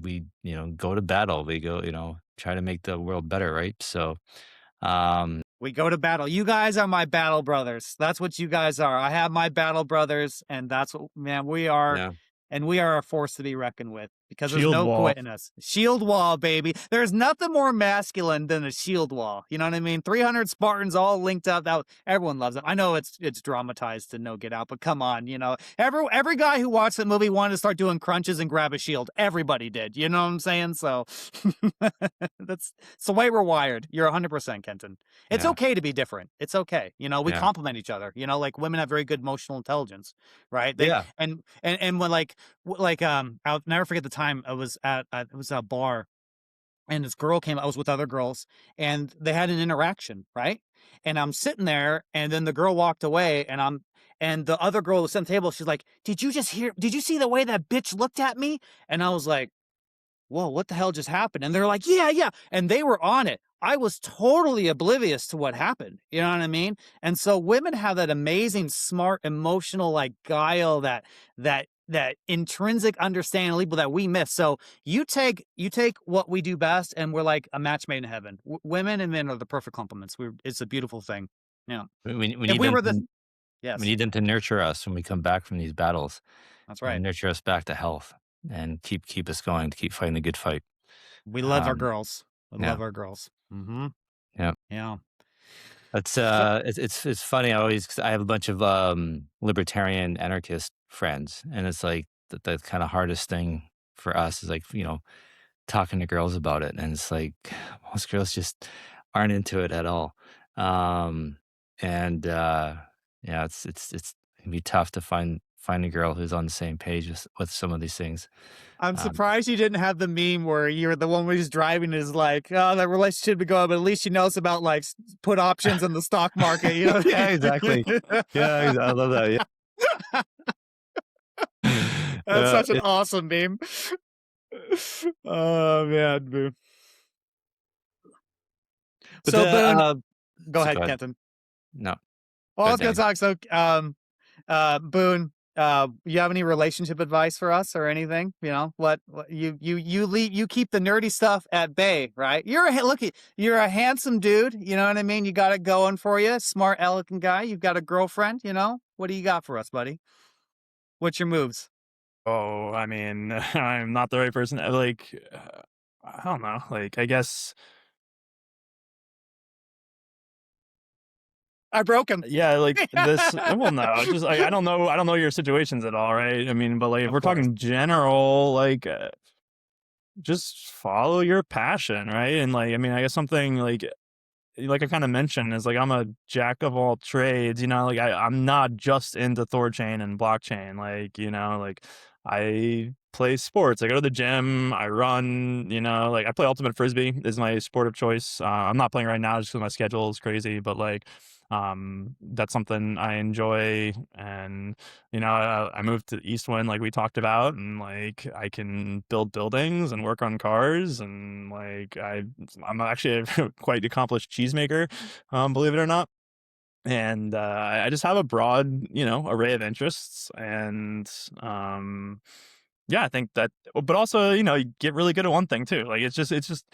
go to battle. We go, try to make the world better, right? So, We go to battle. You guys are my battle brothers. That's what you guys are. I have my battle brothers, and that's what, man, we are. yeah, And we are a force to be reckoned with because there's Shield no wall. quitting us. Shield wall, baby. There's nothing more masculine than a shield wall. You know what I mean? 300 Spartans all linked up. Everyone loves it. I know it's dramatized to no get out, but come on, every guy who watched the movie wanted to start doing crunches and grab a shield. Everybody did. You know what I'm saying? So that's the way we're wired. You're 100%, Kenton. It's yeah, okay to be different. It's okay. We yeah, complement each other. Like women have very good emotional intelligence, right? They yeah. and when I'll never forget the time I was at it was a bar, and this girl came. I was with other girls, and they had an interaction, right? And I'm sitting there, and then the girl walked away, and the other girl was at the table. She's like, "Did you just hear? Did you see the way that bitch looked at me?" And I was like, whoa, what the hell just happened? And they're like, yeah, yeah. And they were on it. I was totally oblivious to what happened. You know what I mean? And so women have that amazing, smart, emotional, like guile, that intrinsic understanding that we miss. So you take what we do best, and we're like a match made in heaven. Women and men are the perfect complements. It's a beautiful thing. Yeah. We If need we them were the to we yes, need them to nurture us when we come back from these battles, that's and right. nurture us back to health, and keep us going to keep fighting the good fight. We love our Um, girls. We yeah, love our girls. Mm-hmm. yeah. Yeah. That's So, it's funny. 'Cause I have a bunch of libertarian anarchist friends, and it's like the kind of hardest thing for us is like talking to girls about it, and it's like most girls just aren't into it at all. Um, and yeah, it's gonna be tough to find a girl who's on the same page with some of these things. I'm Um, surprised you didn't have the meme where you're the one who's driving is like, oh, that relationship would go up, but at least she knows about like put options in the stock market, you know? yeah, exactly. Yeah, I love that. Yeah, That's such an it, awesome meme. Oh man, Boone. but So Boone, go so go ahead, ahead. Kenton. No, Well, go I ahead, was gonna Denny. talk. So, Boone, you have any relationship advice for us or anything? What you keep the nerdy stuff at bay, right? You're a handsome dude. You know what I mean? You got it going for you. Smart, elegant guy. You've got a girlfriend. What do you got for us, buddy? What's your moves? Oh, I mean, I'm not the right person. I don't know. Like, I guess, I broke him. yeah, like this. Well, no, just like I don't know your situations at all, right? I mean, but like if Of we're course. talking general, just follow your passion, right? And like, I mean, I guess something like I kind of mentioned is like I'm a jack of all trades, like I'm not just into THORChain and blockchain. Like, like I play sports. I go to the gym, I run, like I play ultimate frisbee is my sport of choice. I'm not playing right now just because my schedule is crazy, but like that's something I enjoy. And I moved to Eastwind like we talked about, and like I can build buildings and work on cars, and like I'm actually a quite accomplished cheesemaker, believe it or not. And I just have a broad array of interests. And yeah, I think that, but also you get really good at one thing too. Like it's just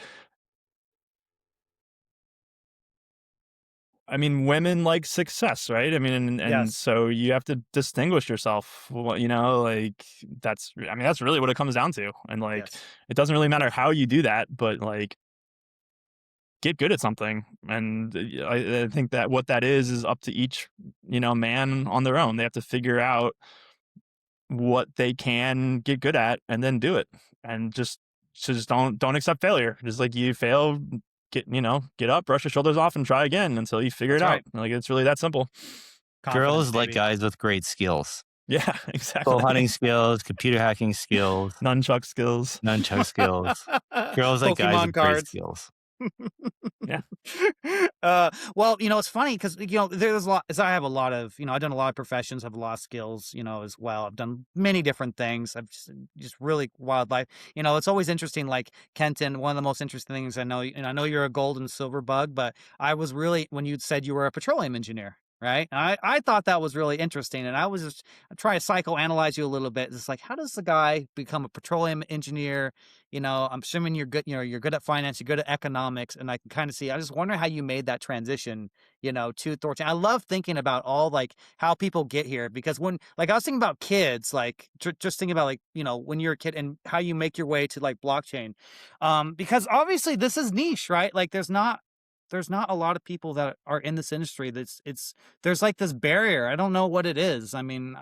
I mean, women like success, right? I mean, and Yes. so you have to distinguish yourself. Like I mean, that's really what it comes down to. And like, Yes. it doesn't really matter how you do that, but like, get good at something. And I think that what that is up to each, man on their own. They have to figure out what they can get good at and then do it. And just don't accept failure. Just like you fail, get up, brush your shoulders off and try again until you figure That's it out. right. Like it's really that simple. Confidence, Girls like baby. guys with great skills. Yeah, Bow exactly. hunting skills, computer hacking skills, Nunchuck skills. nunchuck skills. Girls like guys Pokemon with great cards. skills. Yeah. Well, it's funny because there's a lot. As I have a lot of, I've done a lot of professions, have a lot of skills, as well. I've done many different things. I've just really wildlife. It's always interesting. Like Kenton, one of the most interesting things I know, and I know you're a gold and silver bug, but I was really when you said you were a petroleum engineer. Right. I thought that was really interesting. And I was just trying to psychoanalyze you a little bit. It's like, how does the guy become a petroleum engineer? I'm assuming you're good, you're good at finance, you're good at economics, and I can kind of see. I just wonder how you made that transition, to THORChain. I love thinking about all like how people get here because when like I was thinking about kids, like just thinking about like, when you're a kid and how you make your way to like blockchain. Because obviously this is niche, right? Like there's not a lot of people that are in this industry. There's like this barrier. I don't know what it is. I mean,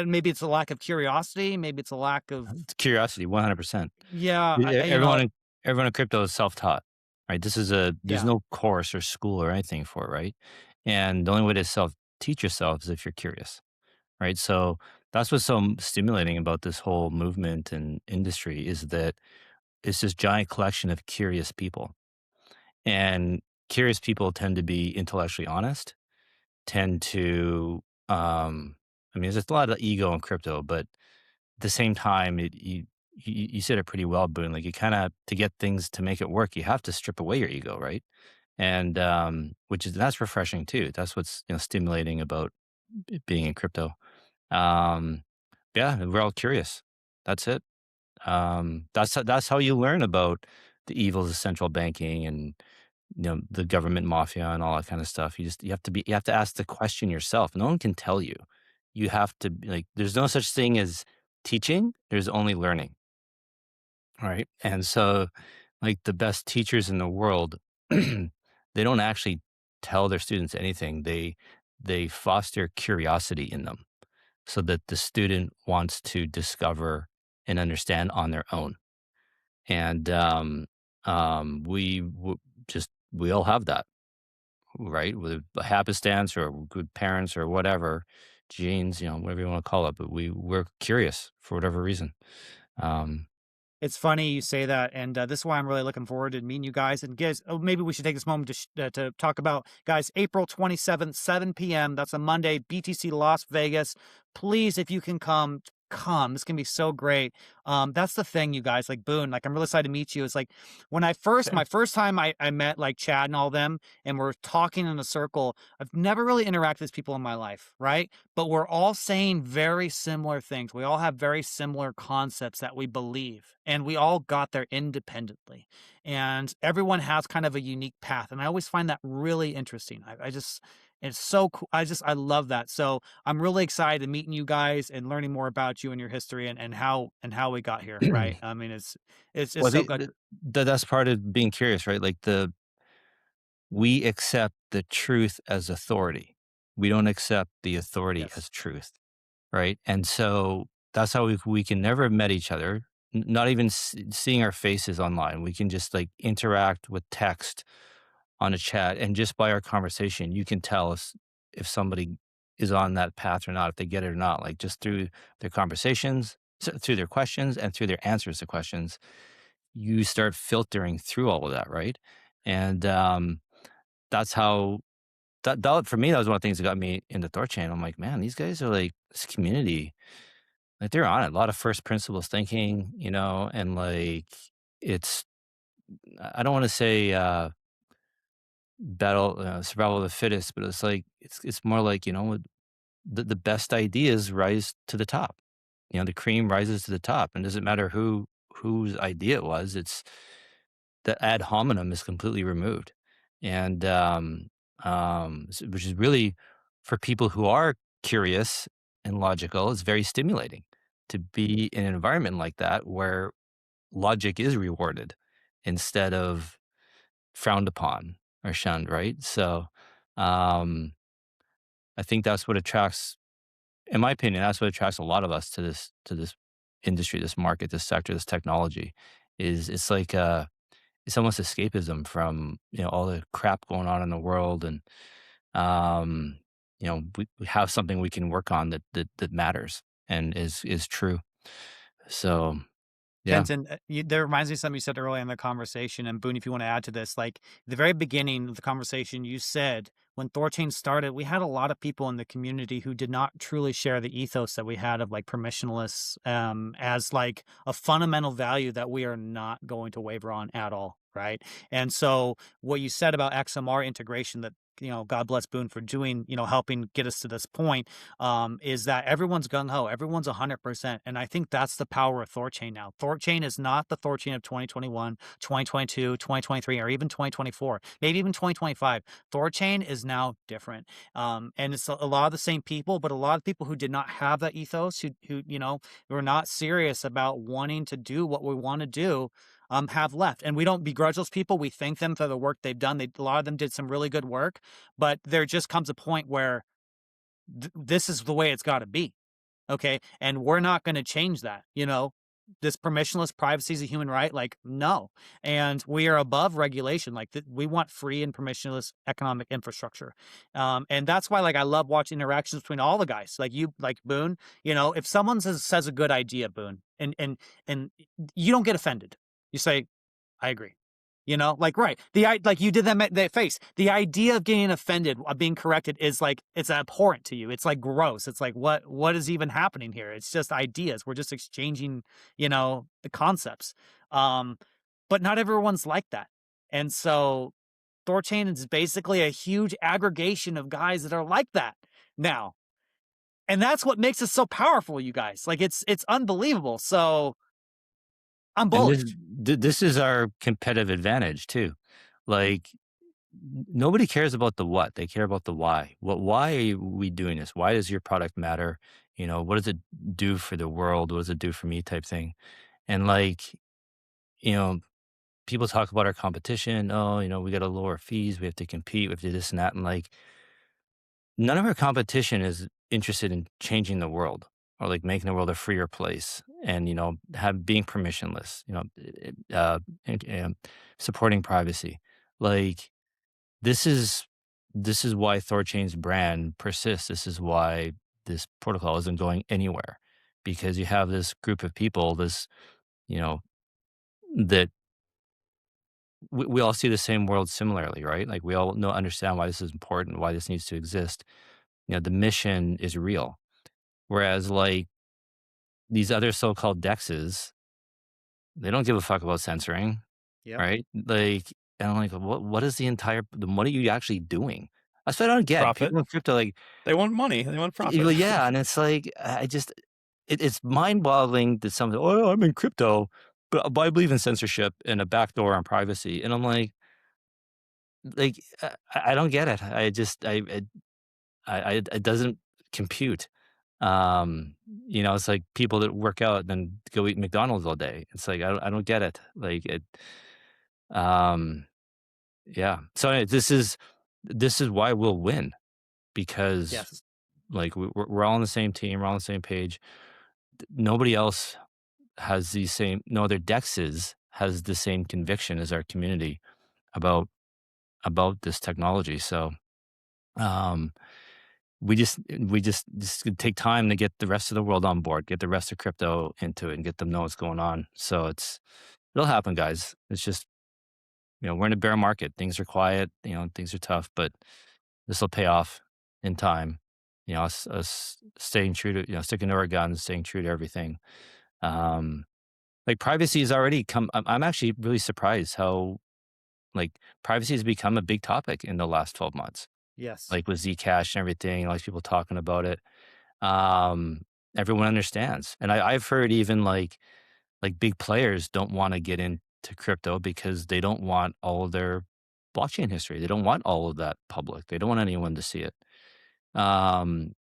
maybe it's a lack of curiosity. Maybe it's a lack of, It's curiosity, 100%. yeah, Everyone in crypto is self-taught, right? There's yeah. no course or school or anything for it, right? And the only way to self-teach yourself is if you're curious, right? So that's what's so stimulating about this whole movement and industry is that it's this giant collection of curious people. And curious people tend to be intellectually honest, tend to, I mean, there's a lot of ego in crypto, but at the same time, you said it pretty well, Boone. Like you kind of to get things to make it work, you have to strip away your ego, right? And that's refreshing too. That's what's stimulating about being in crypto. Um, yeah, we're all curious. That's it. That's how you learn about the evils of central banking and the government mafia and all that kind of stuff. You have to ask the question yourself. No one can tell you. You have to like. There's no such thing as teaching. There's only learning, right? And so, like the best teachers in the world, they don't actually tell their students anything. They foster curiosity in them so that the student wants to discover and understand on their own. And we all have that, right? With a happenstance or good parents or whatever, genes, whatever you want to call it. But we're curious for whatever reason. Um, It's funny you say that, and this is why I'm really looking forward to meeting you guys. And guys, maybe we should take this moment to talk about, guys, April 27th, 7 p.m. That's a Monday, BTC Las Vegas. Please, if you can come. This can be so great. That's the thing, you guys. Like Boone, like I'm really excited to meet you. It's like when my first time I met like Chad and all them, and we're talking in a circle. I've never really interacted with people in my life, right? But we're all saying very similar things. We all have very similar concepts that we believe, and we all got there independently. And everyone has kind of a unique path. And I always find that really interesting. It's so cool. I love that. So I'm really excited to meeting you guys and learning more about you and your history and how we got here. Right. I mean, it's well, just so good. that's part of being curious, right? Like we accept the truth as authority. We don't accept the authority Yes. as truth, right? And so that's how we can never have met each other, not even seeing our faces online. We can just like interact with text on a chat, and just by our conversation, you can tell us if somebody is on that path or not, if they get it or not, like just through their conversations, through their questions, and through their answers to questions. You start filtering through all of that, right? And that's how that for me, that was one of the things that got me into THORChain. I'm like, man, these guys are like this community, like they're on it. A lot of first principles thinking, and like it's I don't want to say battle survival of the fittest, but it's like it's more like the best ideas rise to the top. The cream rises to the top, and it doesn't matter whose idea it was. It's the ad hominem is completely removed, and which is really for people who are curious and logical. It's very stimulating to be in an environment like that where logic is rewarded instead of frowned upon or shunned, right? So, um, I think that's what attracts, in my opinion, that's what attracts a lot of us to this industry, this market, this sector, this technology. Is it's like it's almost escapism from all the crap going on in the world, and um, we have something we can work on that matters and is true. So yeah. Kenton, that reminds me of something you said earlier in the conversation. And Boone, if you want to add to this, like the very beginning of the conversation, you said when THORChain started, we had a lot of people in the community who did not truly share the ethos that we had of like permissionless as like a fundamental value that we are not going to waver on at all. Right. And so what you said about XMR integration that, God bless Boone for doing, helping get us to this point, is that everyone's gung ho, everyone's 100%. And I think that's the power of THORChain now. THORChain is not the THORChain of 2021, 2022, 2023, or even 2024, maybe even 2025. THORChain is now different. And it's a lot of the same people, but a lot of people who did not have that ethos, who were not serious about wanting to do what we want to do, have left. And we don't begrudge those people. We thank them for the work they've done. A lot of them did some really good work, but there just comes a point where this is the way it's got to be. Okay. And we're not going to change that. This permissionless privacy is a human right. Like, no. And we are above regulation. Like, we want free and permissionless economic infrastructure. And that's why, like, I love watching interactions between all the guys. Like you, like Boone, if someone says a good idea, Boone, and you don't get offended. You say, I agree. Like, right. Like you did that face. The idea of getting offended, of being corrected is like, it's abhorrent to you. It's like gross. It's like, what is even happening here? It's just ideas. We're just exchanging, the concepts. But not everyone's like that. And so THORChain is basically a huge aggregation of guys that are like that now. And that's what makes it so powerful, you guys. Like, it's unbelievable. So I'm And bullish. this is our competitive advantage too. Like, nobody cares about the what, they care about the why. Why are we doing this? Why does your product matter? What does it do for the world? What does it do for me type thing? And like, you know, people talk about our competition. Oh, we got to lower fees. We have to compete. We have to do this and that. And like, none of our competition is interested in changing the world or like making the world a freer place and, have being permissionless, and supporting privacy. Like, this is this is why THORChain's brand persists. This is why this protocol isn't going anywhere, because you have this group of people, you know, that we all see the same world similarly, right? Like, we all understand why this is important, why this needs to exist. The mission is real. Whereas, like, these other so-called dexes, they don't give a fuck about censoring, Yep. right? Like, and I'm like, what is what are you actually doing? That's what I don't get. Profit. People in crypto, like, They want money. They want profit. well, yeah, and it's like, it's mind-boggling that someone, "Oh, I'm in crypto, but I believe in censorship and a backdoor on privacy," and I'm like, I don't get it. I just it doesn't compute. It's like people that work out and then go eat McDonald's all day. It's like, I don't get it. Like, um, yeah. So this is why we'll win, because Yes. like we're all on the same team, we're all on the same page. Nobody else has the same, no other dexes has the same conviction as our community about this technology. So, um, we just take time to get the rest of the world on board, get the rest of crypto into it, and get them know what's going on. So it'll happen, guys. It's just, we're in a bear market. Things are quiet. Things are tough, but this will pay off in time. Us staying true to, sticking to our guns, staying true to everything. Like, privacy has already come. I'm actually really surprised how, like, privacy has become a big topic in the last 12 months. Yes. Like, with Zcash and everything, all these people talking about it. Um, Everyone understands. And I've heard even like big players don't want to get into crypto because they don't want all of their blockchain history. They don't want all of that public. They don't want anyone to see it.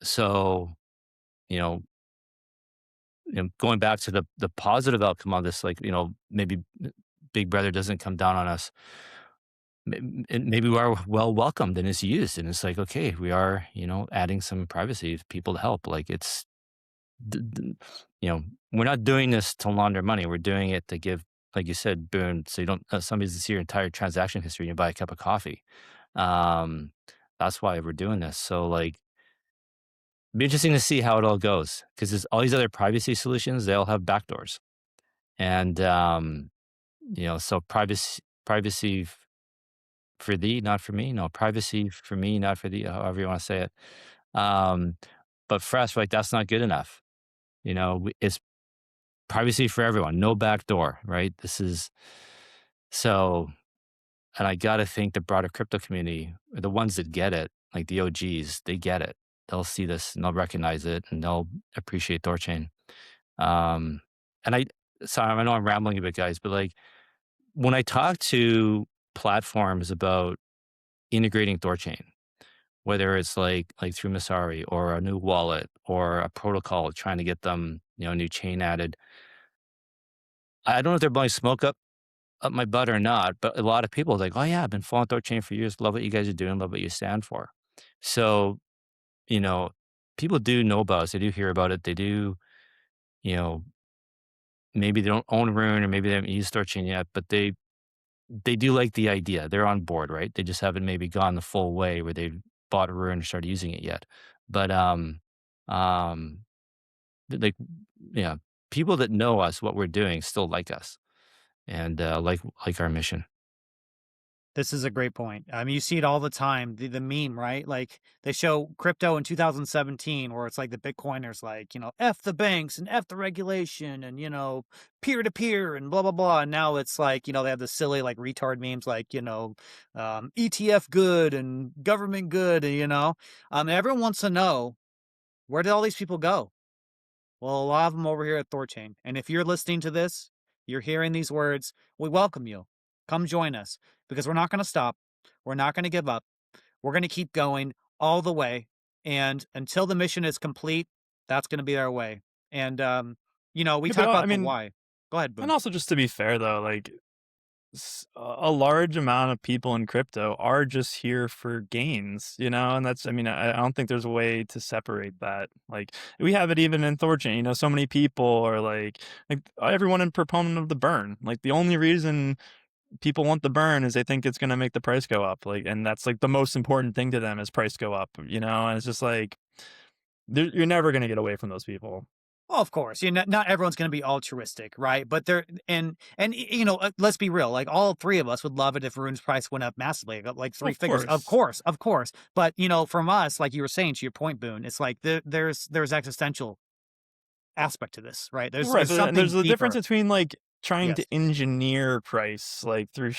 So, you know, going back to the positive outcome of this, like, maybe Big Brother doesn't come down on us. maybe we are well welcomed and it's used, and it's like, okay, we are, adding some privacy to people to help. Like it's, d- d- we're not doing this to launder money. We're doing it to give, like you said, Boone, so you don't, somebody to see your entire transaction history and you buy a cup of coffee. Um, that's why we're doing this. So like, be interesting to see how it all goes because there's all these other privacy solutions. They all have backdoors, and so privacy for thee, not for me. No, privacy for me, not for thee. However you want to say it. Um, but for us, like that's not good enough. It's privacy for everyone, no backdoor, right? This is so, and I gotta think the broader crypto community, the ones that get it, like the OGs, they get it. They'll see this and they'll recognize it and they'll appreciate THORChain. Um, and sorry, I know I'm rambling a bit, guys, but like when I talk to platforms about integrating THORChain, whether it's like through Masari or a new wallet or a protocol trying to get them, a new chain added, I don't know if they're blowing smoke up my butt or not, but a lot of people are like, oh yeah, I've been following THORChain for years. Love what you guys are doing. Love what you stand for. So, you know, people do know about us. They do hear about it. They do, you know, maybe they don't own Rune or maybe they haven't used THORChain yet, but they do like the idea. They're on board, right? They just haven't maybe gone the full way where they've bought a Rune and started using it yet. But um like yeah, people that know us, what we're doing, still like us and like our mission. This is a great point. I mean, you see it all the time. The meme, right? Like they show crypto in 2017, where it's like the Bitcoiners, like f the banks and f the regulation, and peer to peer and blah blah blah. And now it's like they have the silly like retard memes, like ETF good and government good, and everyone wants to know where did all these people go? Well, a lot of them over here at THORChain. And if you're listening to this, you're hearing these words, we welcome you. Come join us because we're not going to stop. We're not going to give up. We're going to keep going all the way. And until the mission is complete, that's going to be our way. And, we Yeah, talk but I about the mean, why. Go ahead, and Boone. also just to be fair though, like a large amount of people in crypto are just here for gains, and that's, I mean, I don't think there's a way to separate that. Like we have it even in THORChain, so many people are like everyone in proponent of the burn. Like the only reason people want the burn is they think it's going to make the price go up. Like, and that's like the most important thing to them is price go up, and it's just like, you're never going to get away from those people. Well, of course, not everyone's going to be altruistic, right? But they're let's be real. Like all three of us would love it if Rune's price went up massively, like three Of figures. Of course. course, of course. But from us, like you were saying to your point, Boone, it's like there's existential aspect to this, right? There's Right, there's but something there's a difference deeper. between like trying to Yes, engineer price like through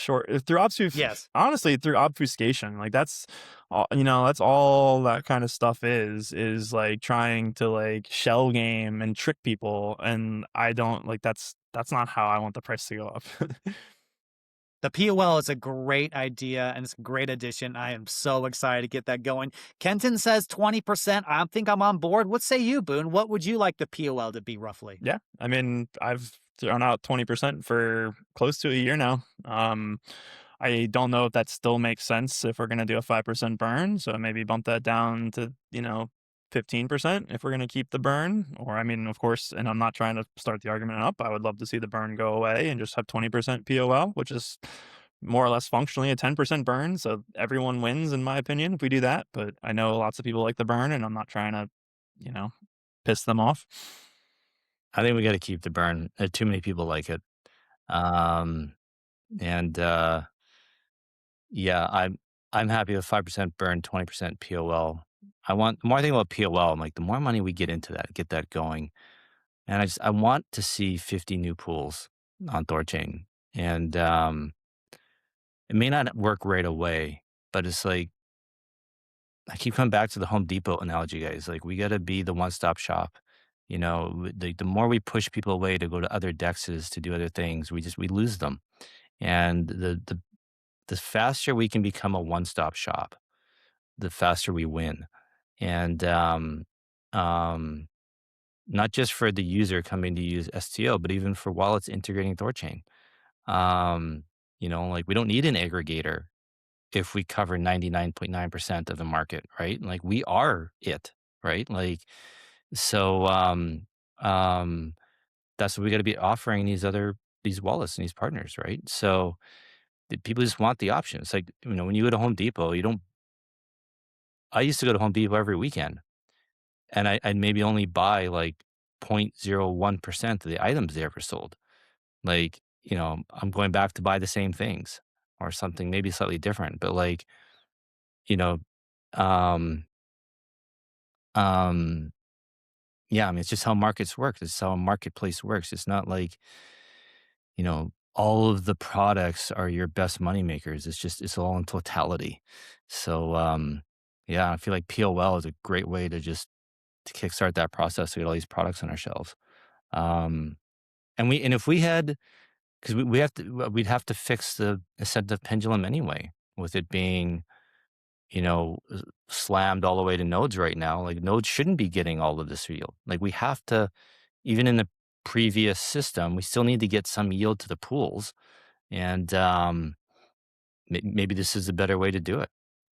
yes. honestly through obfuscation. Like that's all, that's all that kind of stuff is like trying to like shell game and trick people, and I don't like that's not how I want the price to go up. The POL is a great idea and it's a great addition. I am so excited to get that going. Kenton says 20%. I think I'm on board. What say you, Boone? What would you like the POL to be roughly? Yeah, I mean, I've thrown out 20% for close to a year now. I don't know if that still makes sense if we're gonna do a 5% burn, so maybe bump that down to, 15% if we're gonna keep the burn. Or I mean, of course, and I'm not trying to start the argument up, I would love to see the burn go away and just have 20% POL, which is more or less functionally a 10% burn, so everyone wins in my opinion if we do that, but I know lots of people like the burn, and I'm not trying to, you know, piss them off. I think we got to keep the burn. Too many people like it. Um, and yeah, I'm happy with 5% burn, 20% POL. The more I think about POL, I'm like, the more money we get into that, get that going. And I want to see 50 new pools on THORChain. And it may not work right away, but it's like, I keep coming back to the Home Depot analogy, guys. Like, we got to be the one-stop shop. The more we push people away to go to other dexes to do other things, we lose them. And the faster we can become a one-stop shop, the faster we win. And um, not just for the user coming to use STO, but even for wallets integrating THORChain. Like we don't need an aggregator if we cover 99.9% of the market, right? Like we are it, right? Like, so that's what we got to be offering these wallets and these partners, right? So people just want the option. It's like, when you go to Home Depot, I used to go to Home Depot every weekend, and I'd maybe only buy like 0.01% of the items they ever sold. Like, I'm going back to buy the same things or something maybe slightly different, but like, you know, um, um, yeah, I mean, it's just how markets work. It's how a marketplace works. It's not like, all of the products are your best money makers. It's all in totality. So, yeah, I feel like POL is a great way to kickstart that process to get all these products on our shelves. Um, and if we had, because we'd have to fix the incentive pendulum anyway, with it being, slammed all the way to nodes right now. Like nodes shouldn't be getting all of this yield. Like we have to, even in the previous system, we still need to get some yield to the pools. And maybe this is a better way to do it.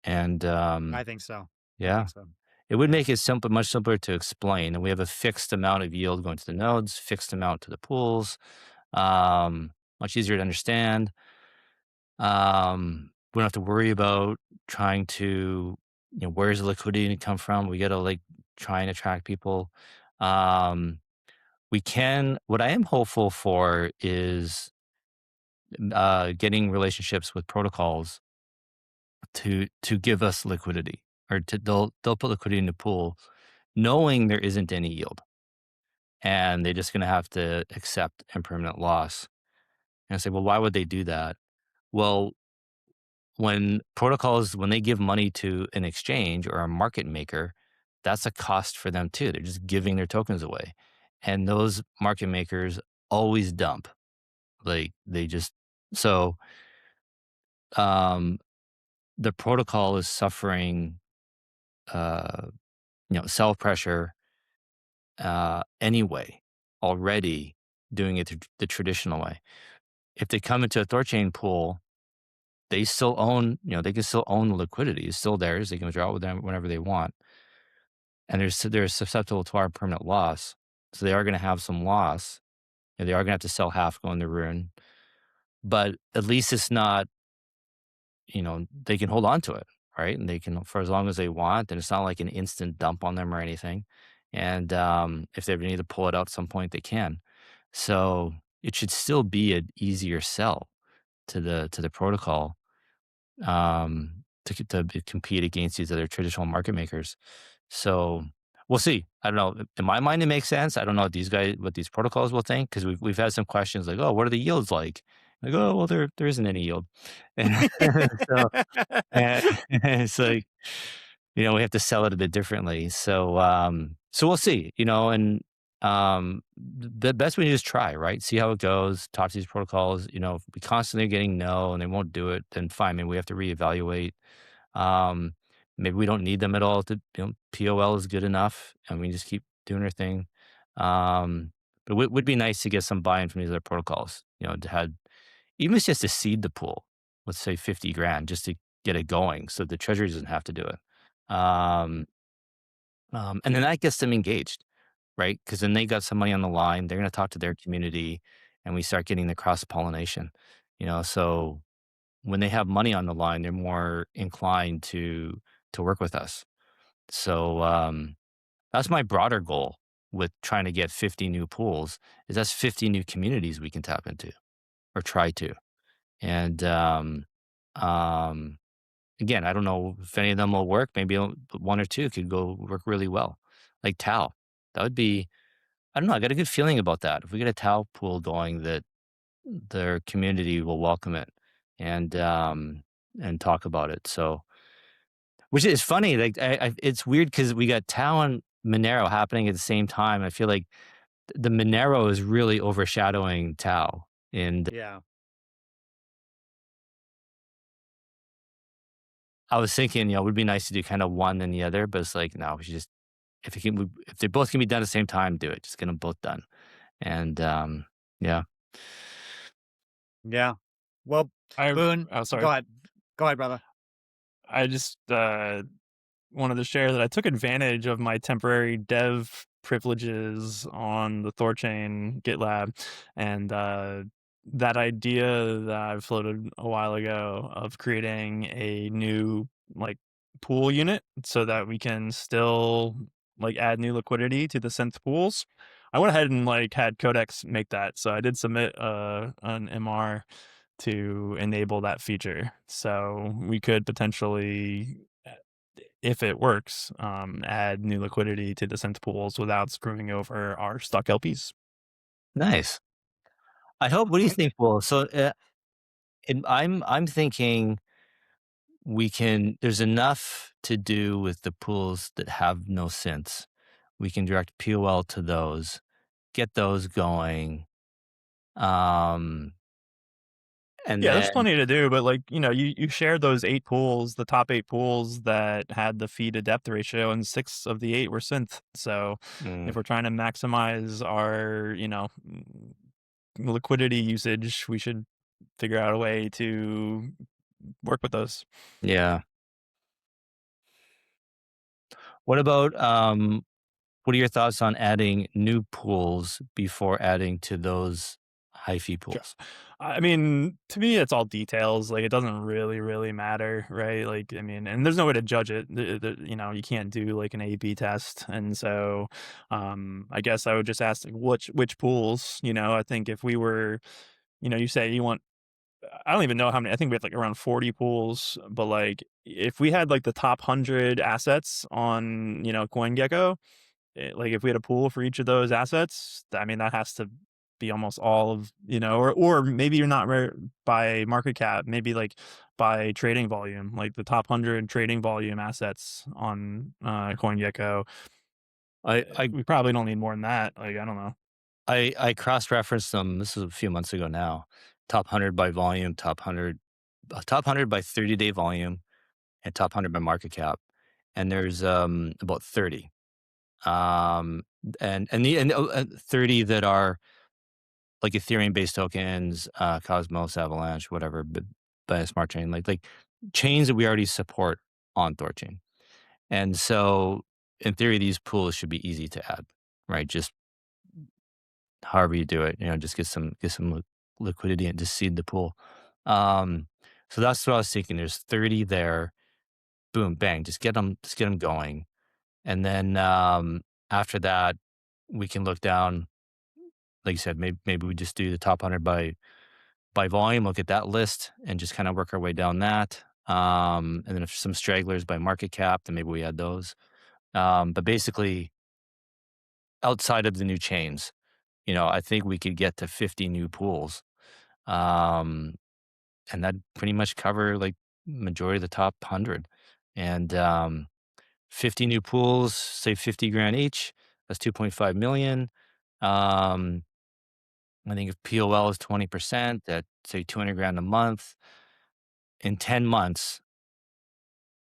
And I think so. I yeah, think so. it would make it much simpler to explain. And we have a fixed amount of yield going to the nodes, fixed amount to the pools. Much easier to understand. We don't have to worry about trying to, where's the liquidity gonna come from? We got to like try and attract people. Um, what I am hopeful for is getting relationships with protocols to give us liquidity, or they'll put liquidity in the pool knowing there isn't any yield, and they're just going to have to accept impermanent loss. And I say, well, why would they do that? Well, when they give money to an exchange or a market maker, that's a cost for them too. They're just giving their tokens away. And those market makers always dump. Like they just, so um the protocol is suffering uh sell pressure anyway, already, doing it the traditional way. If they come into a THORChain pool, they still own, they can still own the liquidity. It's still theirs. They can withdraw it with them whenever they want. And they're susceptible to our permanent loss. So they are going to have some loss. And they are going to have to sell half going to ruin. But at least it's not, they can hold on to it, right? And they can, for as long as they want. And it's not like an instant dump on them or anything. And if they ever need to pull it out at some point, they can. So it should still be an easier sell to the protocol, to compete against these other traditional market makers. So we'll see. I don't know. In my mind, it makes sense. I don't know what these protocols will think, because we've had some questions like, oh, what are the yields like? Like, oh, well, there isn't any yield. And so and it's like, we have to sell it a bit differently. So we'll see, the best way to do is try, right? See how it goes, talk to these protocols. If we constantly getting no and they won't do it, then fine. Maybe we have to reevaluate. Um, Maybe we don't need them at all. POL is good enough, and we just keep doing our thing. But it would be nice to get some buy-in from these other protocols, to have, even if it's just to seed the pool, let's say 50 grand, just to get it going so the treasury doesn't have to do it. Um, and then that gets them engaged, right? Because then they got some money on the line. They're going to talk to their community, and we start getting the cross pollination. So when they have money on the line, they're more inclined to work with us. So that's my broader goal with trying to get 50 new pools. Is that's 50 new communities we can tap into, or try to. And um, again, I don't know if any of them will work. Maybe one or two could go work really well, like Tau. That would be, I don't know. I got a good feeling about that. If we get a Tau pool going, that their community will welcome it and talk about it. So, which is funny. Like it's weird because we got Tau and Monero happening at the same time. I feel like the Monero is really overshadowing Tau. And Yeah. I was thinking, it would be nice to do kind of one and the other, but it's like, no, we should just, if they both can be done at the same time, do it. Just get them both done. And yeah. Yeah. Well, I Boone, oh, sorry. go ahead. Go ahead, brother. I just wanted to share that I took advantage of my temporary dev privileges on the THORChain GitLab, and that idea that I floated a while ago of creating a new like pool unit so that we can still like add new liquidity to the synth pools. I went ahead and like had Codex make that, so I did submit an MR to enable that feature. So we could potentially, if it works, add new liquidity to the synth pools without screwing over our stuck LPs. Nice. I hope. What do you think, Will? So, I'm thinking we can. There's enough to do with the pools that have no synths. We can direct POL to those, get those going, um, and Yeah, there's then plenty to do, but like, you shared those 8 pools, the top 8 pools that had the fee to depth ratio, and 6 of the 8 were synth. So if mm, we're trying to maximize our, liquidity usage, we should figure out a way to work with those. yeah. What about what are your thoughts on adding new pools before adding to those high fee Sure. pools? I mean, to me, it's all details. Like, it doesn't really matter, right? Like, I mean, and there's no way to judge it. You can't do like an A/B test, and so, I guess I would just ask like, which pools. I think if we were, you say you want. I don't even know how many. I think we have like around 40 pools, but like if we had like the top 100 assets on, CoinGecko, like if we had a pool for each of those assets, I mean, that has to be almost all of, or maybe you're not by market cap, maybe like by trading volume, like the top 100 trading volume assets on CoinGecko. I We probably don't need more than that. Like, I don't know. I cross-referenced them. This is a few months ago now. Top 100 by volume, top 100 by 30-day volume, and top 100 by market cap. And there's about 30. And 30 that are like Ethereum-based tokens, Cosmos, Avalanche, whatever, but by a smart chain, like chains that we already support on THORChain. And so, in theory, these pools should be easy to add, right? Just however you do it, just get some liquidity and just seed the pool. Um, so that's what I was thinking. There's 30 there. Boom, bang, just get them going, and then after that, we can look down. Like you said, maybe we just do the top 100 by volume. Look at that list and just kind of work our way down that. And then if some stragglers by market cap, then maybe we add those. But basically, outside of the new chains, I think we could get to 50 new pools. Um, and that pretty much cover like majority of the top 100. And 50 new pools, say 50 grand each, that's 2.5 million. Um, I think if POL is 20%, that's say 200 grand a month. In 10 months,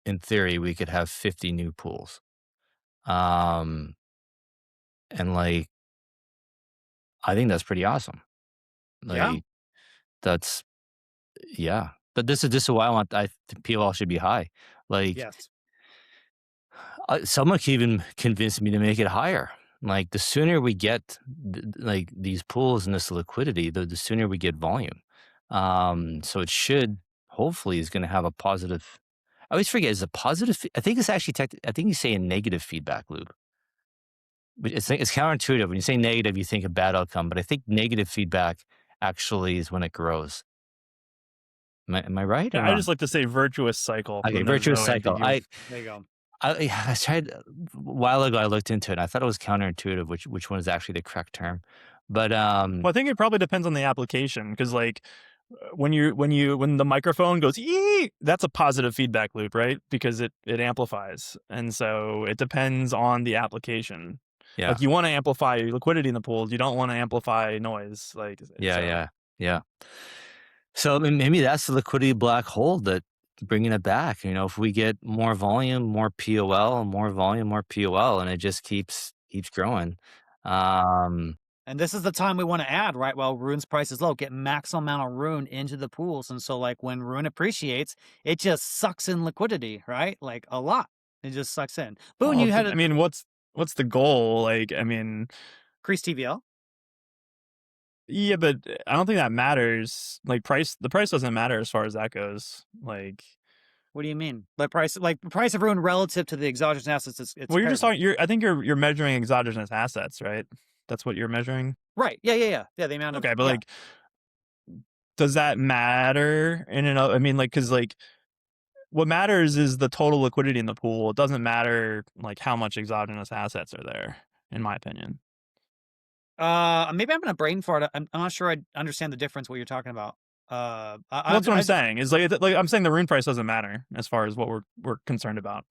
in theory, we could have 50 new pools. Um, and like, I think that's pretty awesome. Yeah. Like, that's, yeah. But this is why I think POL should be high. Like, Yes. someone can even convince me to make it higher. Like, the sooner we get like these pools and this liquidity, the sooner we get volume. So it should hopefully is going to have a positive. I always forget is a positive. I think it's actually I think you say a negative feedback loop. But it's counterintuitive when you say negative, you think a bad outcome. But I think negative feedback actually is when it grows. Am I right or Yeah, I wrong? just like to say virtuous cycle. Okay, Then there's virtuous no cycle. ambiguity. There you go. I tried a while ago. I looked into it. And I thought it was counterintuitive, which one is actually the correct term. But Well, I think it probably depends on the application because, like, when the microphone goes ee, that's a positive feedback loop, right? Because it amplifies, and so it depends on the application. yeah, Like, you want to amplify liquidity in the pool, you don't want to amplify noise. Like, yeah, so yeah, yeah. So I mean, maybe that's the liquidity black hole that bringing it back. If we get more volume, more POL, more volume, more POL, and it just keeps growing. Um, And this is the time we want to add, right? While Rune's price is low, get maximum amount of Rune into the pools. And so like when Rune appreciates, it just sucks in liquidity, right? Like a lot. It just sucks in. Boone, Well, you had I a mean, what's the goal? Like, I mean, increased TVL. yeah, but I don't think that matters. Like the price doesn't matter as far as that goes. Like, What do you mean? The price of Rune relative to the exogenous assets, it's well, you're just paired with. talking. I think you're measuring exogenous assets, right? That's what you're measuring. Right. Yeah. The amount of Okay, but like, does that matter in and of? I mean, like, because like, what matters is the total liquidity in the pool. It doesn't matter like how much exogenous assets are there, in my opinion. Maybe I'm gonna brain fart. I'm not sure I understand the difference what you're talking about. Well, that's what I'm saying. Is like I'm saying the rune price doesn't matter as far as what we're concerned about.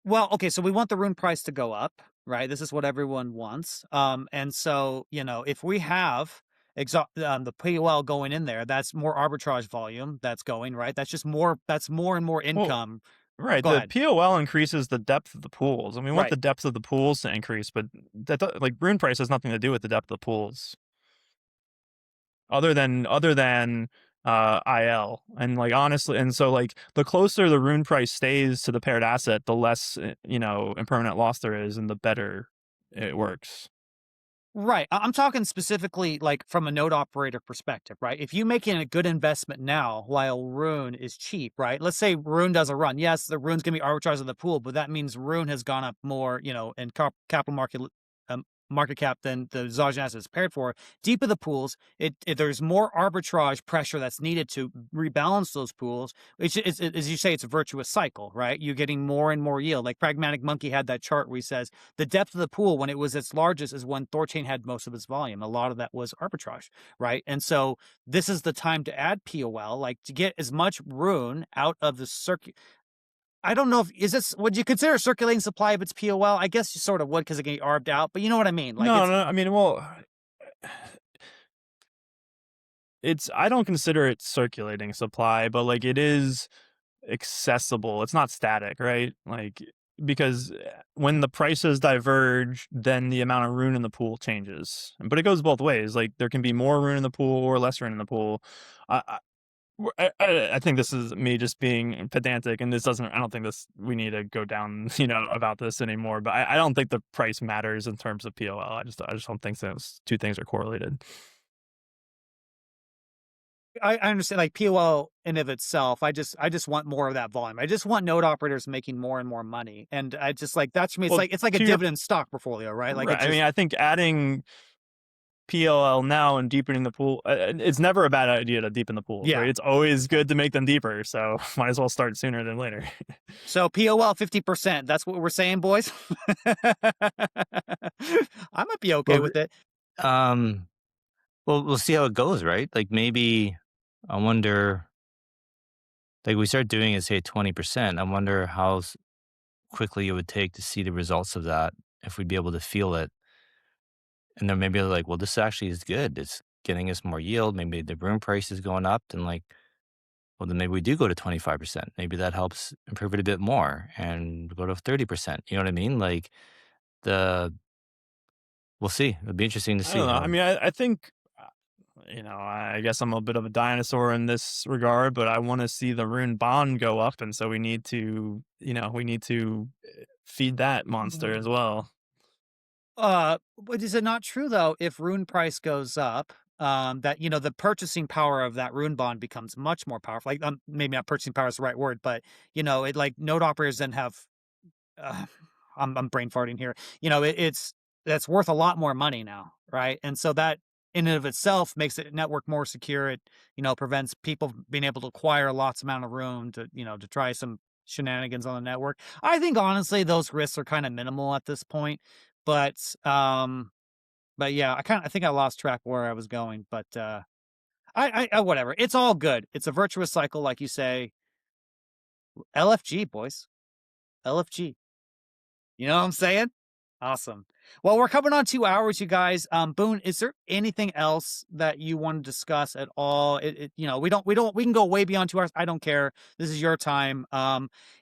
Well, okay, so we want the Rune price to go up, right? This is what everyone wants. And so, if we have the POL going in there, that's more arbitrage volume that's going, right? That's more and more Well, income. right. Go The ahead. POL increases the depth of the pools. I mean, we want Right. the depth of the pools to increase, but like rune price has nothing to do with the depth of the pools, other than IL. And like honestly, and so like the closer the rune price stays to the paired asset, the less impermanent loss there is, and the better it works. Right. I'm talking specifically like from a node operator perspective, right? If you're making a good investment now while Rune is cheap, right? Let's say Rune does a run. Yes, the Rune's going to be arbitraged in the pool, but that means Rune has gone up more, in capital market cap than the exogenous assets paired for. Deep in the pools, there's more arbitrage pressure that's needed to rebalance those pools. It's as you say, it's a virtuous cycle, right? You're getting more and more yield. Like Pragmatic Monkey had that chart where he says the depth of the pool when it was its largest is when THORChain had most of its volume. A lot of that was arbitrage, right? And so this is the time to add POL, like to get as much Rune out of the circuit. I don't know would you consider circulating supply if it's POL? I guess you sort of would because it can get arbed out, but you know what I mean? Like No, I mean, well, I don't consider it circulating supply, but like it is accessible. It's not static, right? Like, because when the prices diverge, then the amount of rune in the pool changes. But it goes both ways. Like there can be more rune in the pool or less rune in the pool. I think this is me just being pedantic, and I don't think we need to go down, about this anymore. But I don't think the price matters in terms of POL. I just don't think those two things are correlated. I understand, like POL in of itself. I just want more of that volume. I just want node operators making more and more money, and I just like that's for me. Well, It's like a dividend stock portfolio, right? Like right. I mean, I think adding PLL now and deepening the pool, it's never a bad idea to deepen the pools, Yeah. right? It's always good to make them deeper, so might as well start sooner than later. So POL 50%. That's what we're saying, boys. I might be okay with it. Well, we'll see how it goes, right? Like maybe I wonder, like we start doing it, say 20%. I wonder how quickly it would take to see the results of that, if we'd be able to feel it. And then maybe they're like, well, this actually is good. It's getting us more yield. Maybe the room price is going up. And like, well, then maybe we do go to 25%. Maybe that helps improve it a bit more and go to 30%. You know what I mean? Like we'll see. It'll be interesting to I see don't know. how. I mean, I think, I guess I'm a bit of a dinosaur in this regard, but I want to see the rune bond go up, and so we need to, feed that monster as well. But is it not true though, if Rune price goes up, that the purchasing power of that Rune bond becomes much more powerful. Like maybe not purchasing power is the right word, but it like node operators then have I'm brain farting here. That's worth a lot more money now, right? And so that in and of itself makes the network more secure. It prevents people being able to acquire lots amount of room to to try some shenanigans on the network. I think honestly those risks are kind of minimal at this point, but yeah, I think I lost track where I was going, but I whatever. It's all good. It's a virtuous cycle, like you say. LFG boys, LFG. You know what I'm saying? Awesome. Well, we're coming on 2 hours, you guys. Boone, is there anything else that you want to discuss at all? You know, we can go way beyond 2 hours. I don't care. This is your time.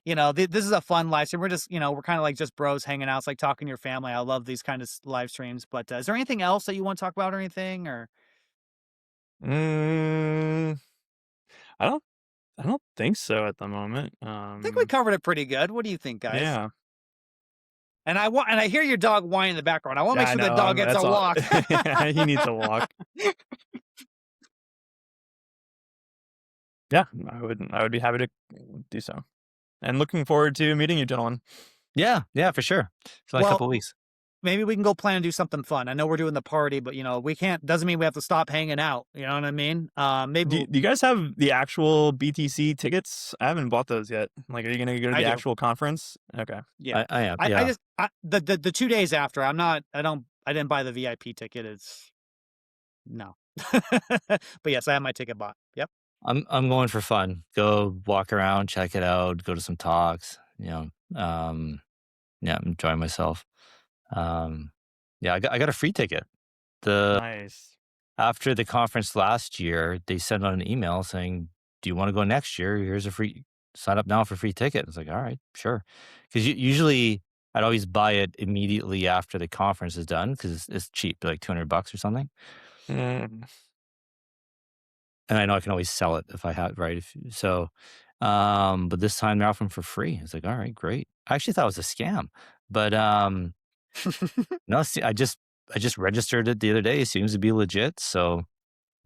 You know, this is a fun live stream. We're just, you know, we're kind of like just bros hanging out. It's like talking to your family. I love these kind of live streams. But is there anything else that you want to talk about or anything? Or Mm, I don't think so at the moment. I think we covered it pretty good. What do you think, guys? Yeah. And I hear your dog whine in the background. I want to make sure the dog gets a that's all. walk. Yeah, he needs a walk. Yeah, I would be happy to do so. And looking forward to meeting you, gentlemen. Yeah, for sure. It's like a couple weeks. Maybe we can go plan and do something fun. I know we're doing the party, but you know, we can't, doesn't mean we have to stop hanging out. You know what I mean? Maybe. Do you guys have the actual BTC tickets? I haven't bought those yet. Like, are you going to go to the actual conference? Okay. Yeah. I am. I just, the 2 days after, I didn't buy the VIP ticket. It's no. But yes, I have my ticket bought. Yep. I'm going for fun. Go walk around, check it out, go to some talks, you know. Yeah, enjoy myself. Yeah, I got a free ticket. Nice. After the conference last year, they sent out an email saying, "Do you want to go next year? Here's a free sign up now for a free ticket." It's like, all right, sure. Because usually I'd always buy it immediately after the conference is done because it's cheap, like $200 or something. Mm. And I know I can always sell it if I have right. But this time they're offering for free. It's like, all right, great. I actually thought it was a scam, but no. See, I just registered it the other day. It seems to be legit. So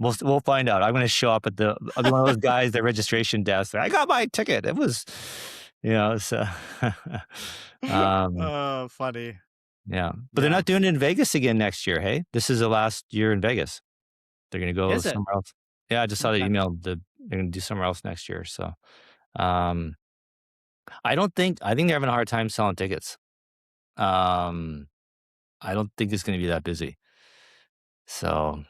we'll find out. I'm going to show up at I'll be one of those guys, the registration desk. I got my ticket. It was, you know, so. Oh, funny. Yeah, but they're not doing it in Vegas again next year. Hey, this is the last year in Vegas. They're going to go somewhere else. Yeah, I just saw the email. They're going to do somewhere else next year. So, I think they're having a hard time selling tickets. I don't think it's going to be that busy. So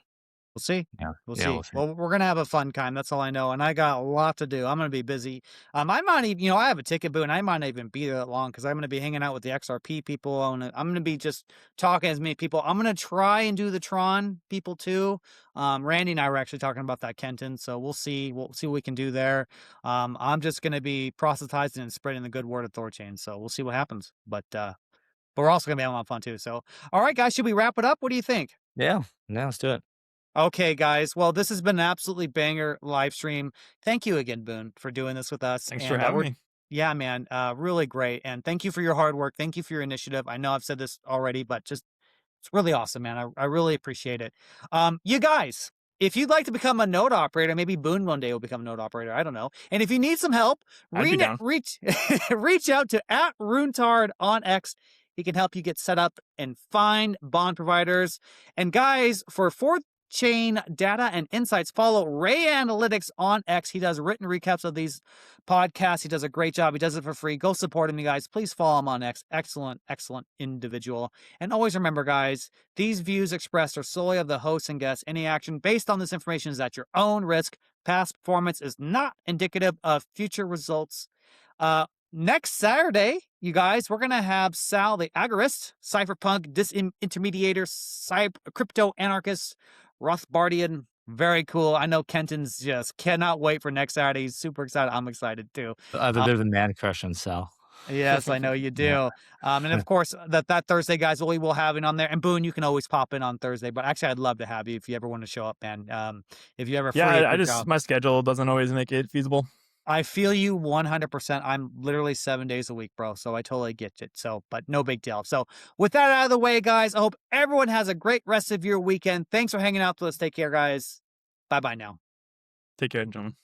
We'll see. yeah, We'll yeah, see. we'll see. Well, we're gonna have a fun time. That's all I know. And I got a lot to do. I'm gonna be busy. I might even, you know, I have a ticket booth, and I might not even be there that long because I'm gonna be hanging out with the XRP people. I'm gonna be just talking to as many people. I'm gonna try and do the Tron people too. Randy and I were actually talking about that, Kenton. So we'll see. We'll see what we can do there. I'm just gonna be proselytizing and spreading the good word of THORChain. So we'll see what happens. But we're also gonna be having a lot of fun too. So all right, guys, should we wrap it up? What do you think? Yeah, let's do it. Okay, guys. Well, this has been an absolutely banger live stream. Thank you again, Boone, for doing this with us. Thanks for having me. Yeah, man. Really great. And thank you for your hard work. Thank you for your initiative. I know I've said this already, but just it's really awesome, man. I really appreciate it. You guys, if you'd like to become a node operator, maybe Boone one day will become a node operator. I don't know. And if you need some help, reach out to @Runtard on X. He can help you get set up and find bond providers. And guys, for THORChain data and insights, follow Ray Analytics on X. He does written recaps of these podcasts. He does a great job. He does it for free. Go support him, you guys. Please follow him on X. Excellent individual. And always remember, guys, these views expressed are solely of the hosts and guests. Any action based on this information is at your own risk. Past performance is not indicative of future results. Next Saturday, you guys, we're going to have Sal the Agorist, cypherpunk, disintermediator, crypto anarchist, Rothbardian. Very cool. I know Kenton's just cannot wait for next Saturday. He's super excited. I'm excited too. I have a bit of a man crush on Sal. Yes, I know you do. Yeah. And of course, that Thursday, guys, we will have it on there. And Boone, you can always pop in on Thursday. But actually, I'd love to have you if you ever want to show up, man. If you ever free. Yeah, my schedule doesn't always make it feasible. I feel you 100%. I'm literally 7 days a week, bro. So I totally get it. So, but no big deal. So with that out of the way, guys, I hope everyone has a great rest of your weekend. Thanks for hanging out with us. Take care, guys. Bye-bye now. Take care, gentlemen.